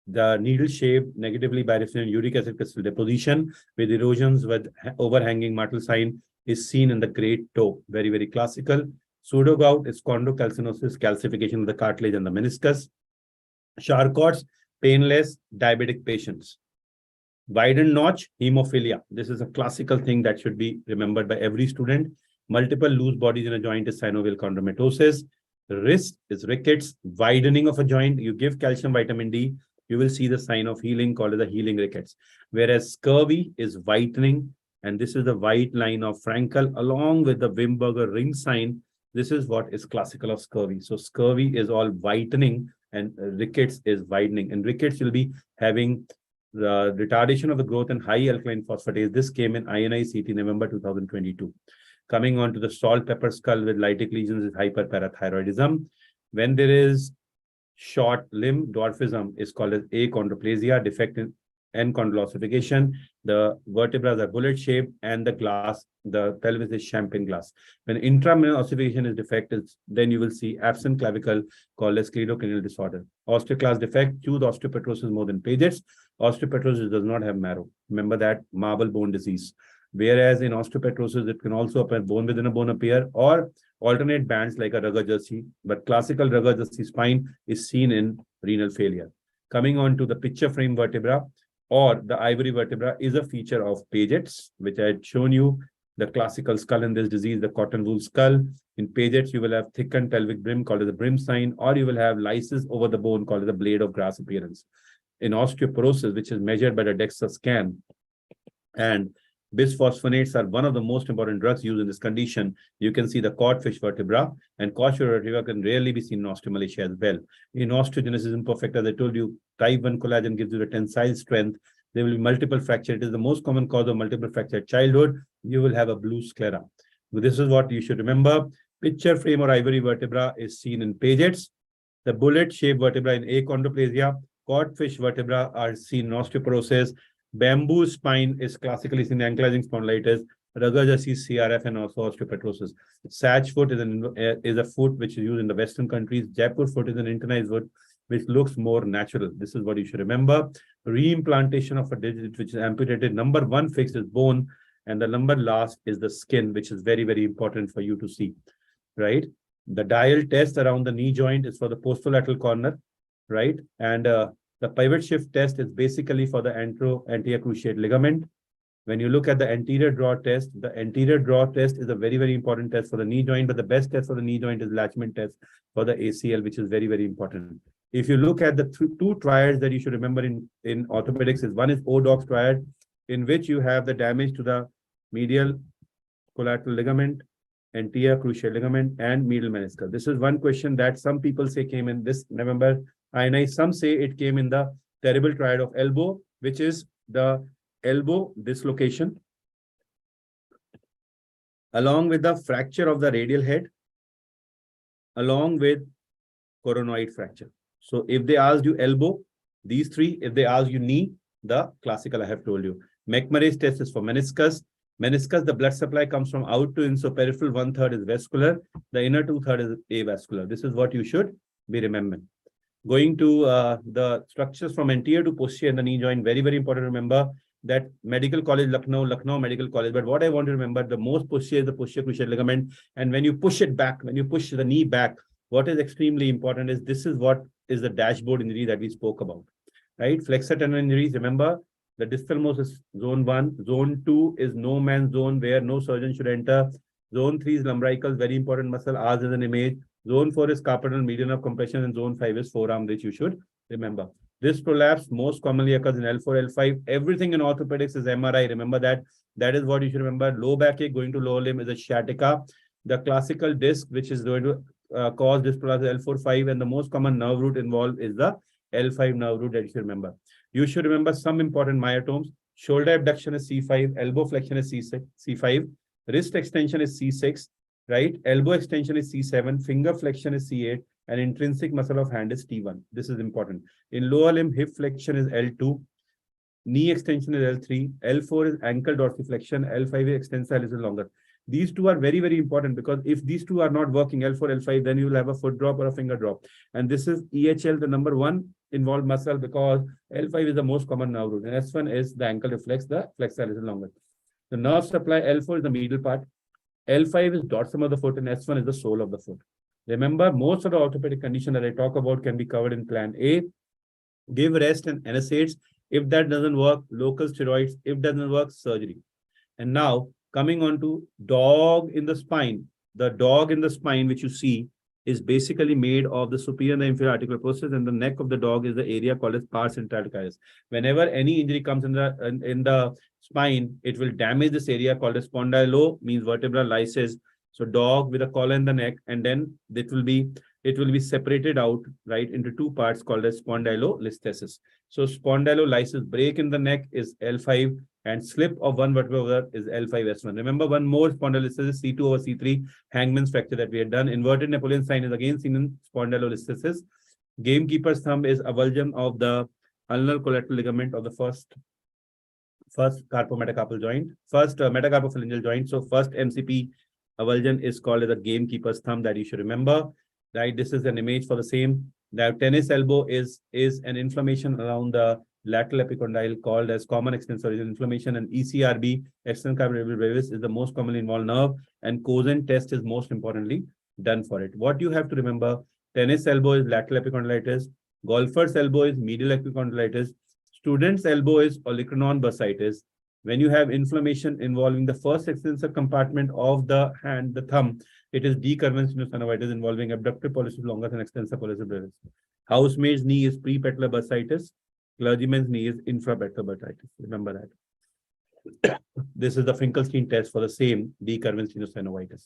the needle shaped negatively biresinant uric acid crystal deposition with erosions with overhanging Martel sign is seen in the great toe. Very, very classical. Pseudogout is chondrocalcinosis, calcification of the cartilage and the meniscus. Charcot's, painless diabetic patients. Widened notch, hemophilia. This is a classical thing that should be remembered by every student. Multiple loose bodies in a joint is synovial chondromatosis. Wrist is rickets, widening of a joint. You give calcium vitamin D, you will see the sign of healing called as the healing rickets. Whereas scurvy is whitening, and this is the white line of Frankel along with the Wimberger ring sign. This is what is classical of scurvy. So scurvy is all whitening and rickets is widening. And rickets will be having the retardation of the growth and high alkaline phosphatase. This came in INI-CT November 2022. Coming on to the salt pepper skull with lytic lesions is hyperparathyroidism. When there is short limb dwarfism is called as achondroplasia, defect in enchondrossification. The vertebrae are bullet shaped and the pelvis is champagne glass. When intramural ossification is defective, then you will see absent clavicle called as cleidocranial disorder. Osteoclast defect, choose osteopetrosis more than Paget's. Osteopetrosis does not have marrow. Remember that, marble bone disease. Whereas in osteopetrosis, it can also appear bone within a bone appear or alternate bands like a rugger jersey. But classical rugger jersey spine is seen in renal failure. Coming on to the picture frame vertebra or the ivory vertebra is a feature of Paget's, which I had shown you. The classical skull in this disease, the cotton wool skull. In Paget's, you will have thickened pelvic brim called as the brim sign, or you will have lysis over the bone called as the blade of grass appearance. In osteoporosis, which is measured by the DEXA scan, and bisphosphonates are one of the most important drugs used in this condition. You can see the codfish vertebra, and codfish vertebra can rarely be seen in osteomalacia as well. In osteogenesis imperfecta, as I told you, type 1 collagen gives you the tensile strength. There will be multiple fracture. It is the most common cause of multiple fracture at childhood. You will have a blue sclera. This is what you should remember. Picture frame or ivory vertebra is seen in Paget's. The bullet-shaped vertebra in achondroplasia. Codfish vertebra are seen in osteoporosis. Bamboo spine is classically seen in ankylosing spondylitis. Rugger jersey, CRF, and also osteopetrosis. Sach foot is a foot which is used in the Western countries. Jaipur foot is an internized foot, which looks more natural. This is what you should remember. Reimplantation of a digit which is amputated. Number 1 fixed is bone, and the number last is the skin, which is very, very important for you to see, right? The dial test around the knee joint is for the posterolateral corner, right? And the pivot shift test is basically for the anterior cruciate ligament. When you look at the anterior draw test, the anterior draw test is a very, very important test for the knee joint, but the best test for the knee joint is latchment test for the ACL, which is very, very important. If you look at the two triads that you should remember in orthopedics, is one is O-Dox triad, in which you have the damage to the medial collateral ligament, anterior cruciate ligament, and medial meniscus. This is one question that some people say came in this November. And some say it came in the terrible triad of elbow, which is the elbow dislocation, along with the fracture of the radial head, along with coronoid fracture. So if they asked you elbow, these three. If they ask you knee, the classical I have told you. McMurray's test is for meniscus. Meniscus, the blood supply comes from out to in, so peripheral 1/3 is vascular. The inner 2/3 is avascular. This is what you should be remembering. Going to the structures from anterior to posterior in the knee joint, very, very important to remember that Medical College, Lucknow Medical College. But what I want to remember, the most posterior is the posterior cruciate ligament. And when you push it back, when you push the knee back, what is extremely important is this is what is the dashboard injury that we spoke about, right? Flexor tendon injuries, remember, the distal most is zone 1. Zone 2 is no man's zone where no surgeon should enter. Zone 3 is lumbricals, very important muscle, as is an image. Zone 4 is carpal tunnel, median of compression, and zone 5 is forearm, which you should remember. This prolapse most commonly occurs in L4, L5. Everything in orthopedics is MRI. Remember that. That is what you should remember. Low backache going to lower limb is a sciatica. The classical disc, which is going to cause this prolapse, is L4, 5, and the most common nerve root involved is the L5 nerve root that you should remember. You should remember some important myotomes. Shoulder abduction is C5, elbow flexion is C6, C5, wrist extension is C6, right? Elbow extension is C7, finger flexion is C8, and intrinsic muscle of hand is T1. This is important. In lower limb, hip flexion is L2, knee extension is L3, L4 is ankle dorsiflexion, L5 is extensile is longer. These two are very, very important because if these two are not working, L4, L5, then you will have a foot drop or a finger drop. And this is EHL, the number 1 involved muscle, because L5 is the most common nerve root, and S1 is the ankle reflex, the flexor is longer. The nerve supply, L4 is the middle part, L5 is dorsum of the foot, and S1 is the sole of the foot. Remember, most of the orthopedic condition that I talk about can be covered in plan A. Give rest and NSAIDs. If that doesn't work, local steroids. If that doesn't work, surgery. And now, coming on to dog in the spine. The dog in the spine, which you see, is basically made of the superior and the inferior articular process, and the neck of the dog is the area called as pars interarticularis. Whenever any injury comes in the spine, it will damage this area called as spondylo, means vertebral lysis. So dog with a collar in the neck, and then it will be separated out, right, into two parts called as spondylolisthesis. So spondylolysis, break in the neck is L5, and slip of one vertebra is L5S1. Remember, one more spondylolisthesis, C2 over C3, hangman's fracture that we had done. Inverted Napoleon sign is again seen in spondylolisthesis. Gamekeeper's thumb is avulsion of the ulnar collateral ligament of the first carpometacarpal joint, first metacarpophalangeal joint. So first MCP avulsion is called as a gamekeeper's thumb that you should remember, right? This is an image for the same. Now, tennis elbow is an inflammation around the lateral epicondyle called as common extensor inflammation, and ECRB, external carpal brevis, is the most commonly involved nerve, and Cosen test is most importantly done for it. What you have to remember, tennis elbow is lateral epicondylitis, golfer's elbow is medial epicondylitis, student's elbow is olecranon bursitis. When you have inflammation involving the first extensor compartment of the hand, the thumb, it is decurvent synovitis involving abductor pollicis longus and extensor pollicis brevis. Housemaid's knee is prepatellar bursitis. Clergyman's knee is infrapatellar bursitis. Remember that. This is the Finkelstein test for the same decurvent synovitis.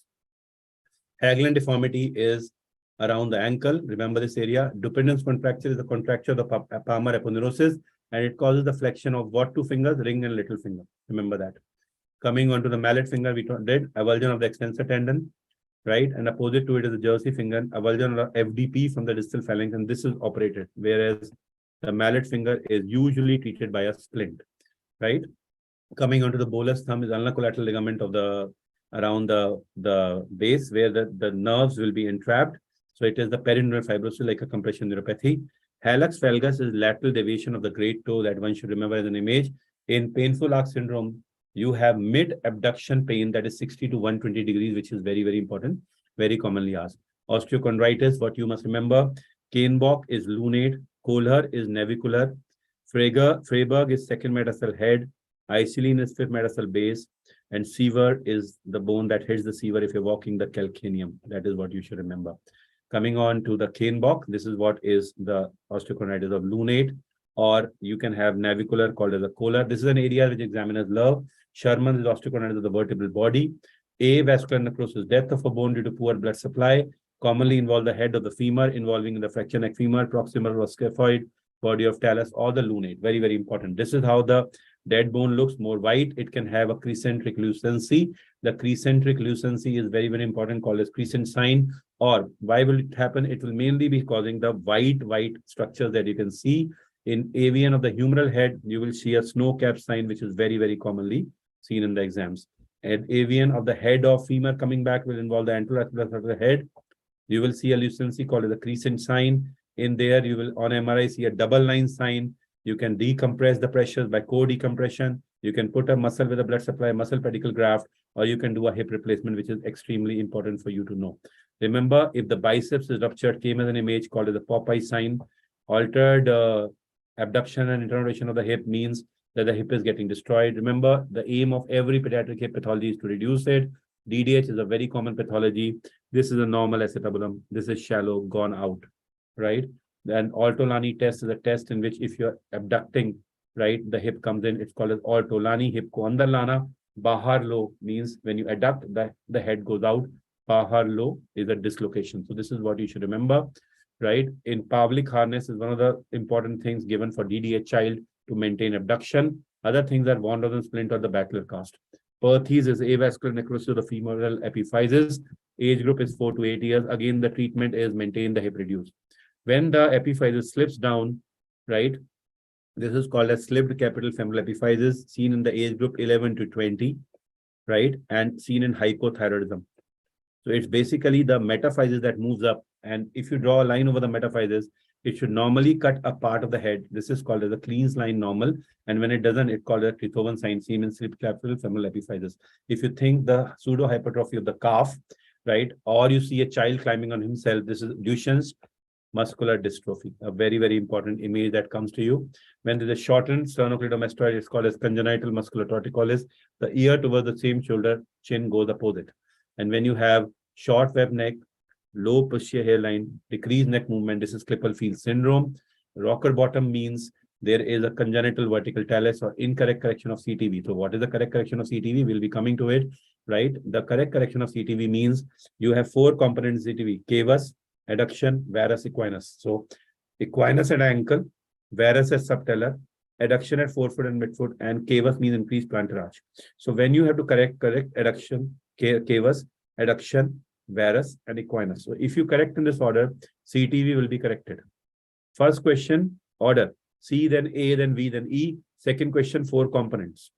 Haglund deformity is around the ankle. Remember this area. Dupuytren's contracture is the contracture of the palmar aponeurosis, and it causes the flexion of what two fingers? Ring and little finger. Remember that. Coming on to the mallet finger, we did avulsion of the extensor tendon, right? And opposite to it is the jersey finger, avulsion of FDP from the distal phalanx, and this is operated, whereas the mallet finger is usually treated by a splint, right? Coming on to the bolus thumb is ulnar collateral ligament of the around the base where the nerves will be entrapped. So it is the perineural fibrosis like a compression neuropathy. Hallux valgus is lateral deviation of the great toe that one should remember as an image. In painful arc syndrome, you have mid abduction pain that is 60 to 120 degrees, which is very, very important, very commonly asked. Osteochondritis, what you must remember, Kainbach is lunate, Kohler is navicular, Freiberg is second metatarsal head, Isolene is fifth metatarsal base, and sever is the bone that hits the sever if you're walking the calcaneum. That is what you should remember. Coming on to the Kainbach, this is what is the osteochondritis of lunate, or you can have navicular called as a Kohler. This is an area which examiners love. Sherman is osteochondritis of the vertebral body. Avascular necrosis, death of a bone due to poor blood supply, commonly involve the head of the femur, involving the fracture neck femur, proximal or scaphoid, body of talus, or the lunate. Very, very important. This is how the dead bone looks more white. It can have a crescentric lucency. The crescentric lucency is very, very important, called as crescent sign. Or why will it happen? It will mainly be causing the white structures that you can see. In avian of the humeral head, you will see a snow cap sign, which is very, very commonly seen in the exams. And avian of the head of femur coming back will involve the anterolateral of the head. You will see a lucency called as a crescent sign. In there, you will on MRI see a double line sign. You can decompress the pressures by co-decompression. You can put a muscle with a blood supply, muscle pedicle graft, or you can do a hip replacement, which is extremely important for you to know. Remember, if the biceps is ruptured, came as an image called as a Popeye sign. Altered abduction and interrotation of the hip means that the hip is getting destroyed. Remember, the aim of every pediatric hip pathology is to reduce it. DDH is a very common pathology. This is a normal acetabulum. This is shallow, gone out, right? Then Ortolani test is a test in which if you're abducting, right, the hip comes in. It's called as Ortolani. Hip ko andar lana. Bahar lo means when you adduct, the head goes out. Bahar lo is a dislocation. So this is what you should remember, right? In Pavlik harness is one of the important things given for DDH child to maintain abduction. Other things are Von Rosen splint or the Battler cast. Perthes is avascular necrosis of the femoral epiphysis. Age group is 4 to 8 years. Again, the treatment is maintain the hip reduce. When the epiphysis slips down, right, this is called a slipped capital femoral epiphysis, seen in the age group 11 to 20, right, and seen in hypothyroidism. So it's basically the metaphysis that moves up. And if you draw a line over the metaphysis, it should normally cut a part of the head. This is called as a cleans line normal. And when it doesn't, it's called a Trithovan sign, seen in slipped capital femoral epiphysis. If you think the pseudo hypertrophy of the calf, right, or you see a child climbing on himself, this is Duchenne's muscular dystrophy, a very, very important image that comes to you. When there's a shortened sternocleidomastoid, it's called as congenital muscular torticollis. The ear towards the same shoulder, chin goes opposite. And when you have short web neck, low posterior hairline, decreased neck movement, this is Klippel-Feil syndrome. Rocker bottom means there is a congenital vertical talus or incorrect correction of CTV. So what is the correct correction of CTV? We'll be coming to it, right? The correct correction of CTV means you have 4 components CTV: cavus, adduction, varus, equinus. So equinus at ankle, varus at subtalar, adduction at forefoot and midfoot, and cavus means increased plantar arch. So when you have to correct adduction, cavus, adduction, varus, and equinus. So if you correct in this order, CTV will be corrected. First question, order. C, then A, then V, then E. Second question, 4 components.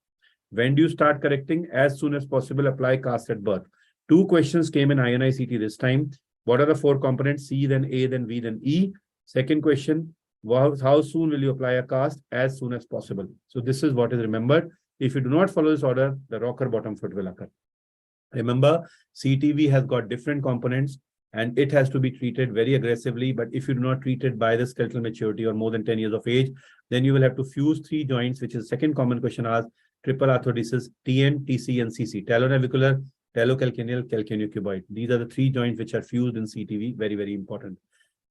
When do you start correcting? As soon as possible, apply cast at birth. 2 questions came in INI-CT this time. What are the 4 components? C, then A, then V, then E. Second question, how soon will you apply a cast? As soon as possible. So this is what is remembered. If you do not follow this order, the rocker bottom foot will occur. Remember, CTV has got different components and it has to be treated very aggressively. But if you do not treat it by the skeletal maturity or more than 10 years of age, then you will have to fuse 3 joints, which is second common question asked: triple arthrodesis, TN, TC, and CC. Talonavicular, talocalcaneal, calcaneocuboid. These are the 3 joints which are fused in CTV. Very, very important,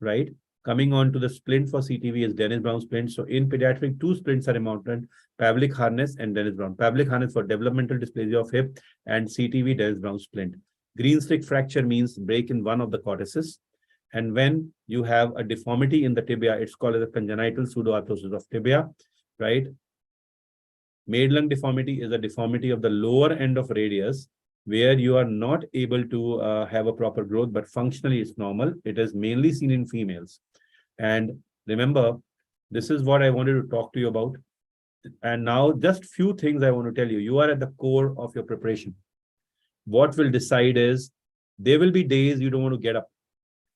right? Coming on to the splint for CTV is Dennis-Brown splint. So in pediatric, 2 splints are important: Pavlik harness and Dennis-Brown. Pavlik harness for developmental dysplasia of hip, and CTV Dennis-Brown splint. Green stick fracture means break in one of the cortices. And when you have a deformity in the tibia, it's called as a congenital pseudoarthrosis of tibia, right? Maid-lung deformity is a deformity of the lower end of radius, where you are not able to have a proper growth, but functionally it's normal. It is mainly seen in females. And remember, this is what I wanted to talk to you about. And now just few things I want to tell you. You are at the core of your preparation. What will decide is, there will be days you don't want to get up.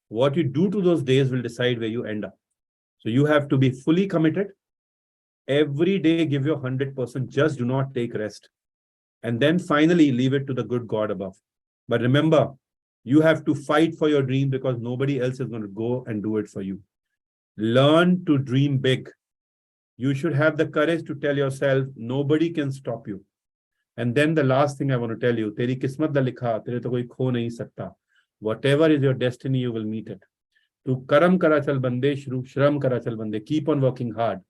What you do to those days will decide where you end up. So you have to be fully committed. Every day, give your 100%. Just do not take rest. And then finally, leave it to the good God above. But remember, you have to fight for your dream because nobody else is going to go and do it for you. Learn to dream big. You should have the courage to tell yourself, nobody can stop you. And then the last thing I want to tell you, teri kismat da likha, tere to koi kho nahi sakta. Whatever is your destiny, you will meet it. Tu karam kara chal bande, shram kara chal bande. Keep on working hard.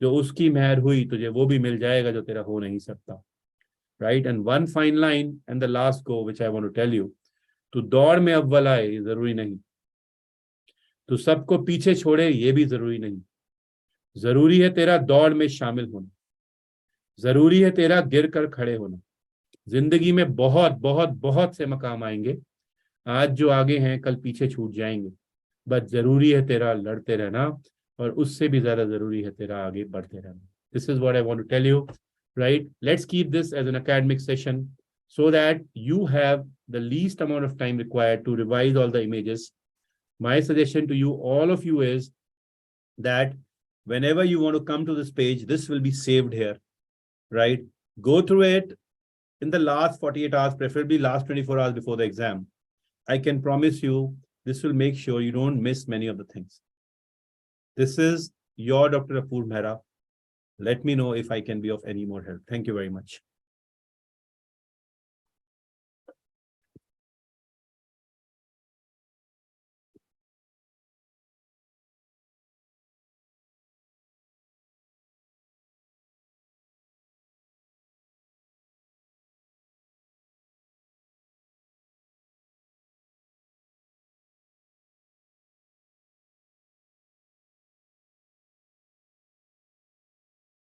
जो उसकी मेहर हुई तुझे वो भी मिल जाएगा जो तेरा हो नहीं सकता. Right? And one fine line and the last go which I want to tell you, तू दौड़ में अव्वल आए ये जरूरी नहीं, तू सबको पीछे छोड़े ये भी जरूरी नहीं. जरूरी है तेरा दौड़ में शामिल होना, जरूरी है तेरा गिर कर खड़े होना. जिंदगी में बहुत बहुत बहुत से मकाम आएंगे, आज जो आगे हैं कल पीछे छूट जाएंगे, बस जरूरी है तेरा लड़ते रहना, और उससे भी ज्यादा जरूरी है तेरा आगे बढ़ते रहना. This is what I want to tell you, right? Let's keep this as an academic session so that you have the least amount of time required to revise all the images. My suggestion to you, all of you, is that whenever you want to come to this page, this will be saved here, right? Go through it in the last 48 hours, preferably last 24 hours before the exam. I can promise you, this will make sure you don't miss many of the things. This is your Dr. Apurv Mehra. Let me know if I can be of any more help. Thank you very much.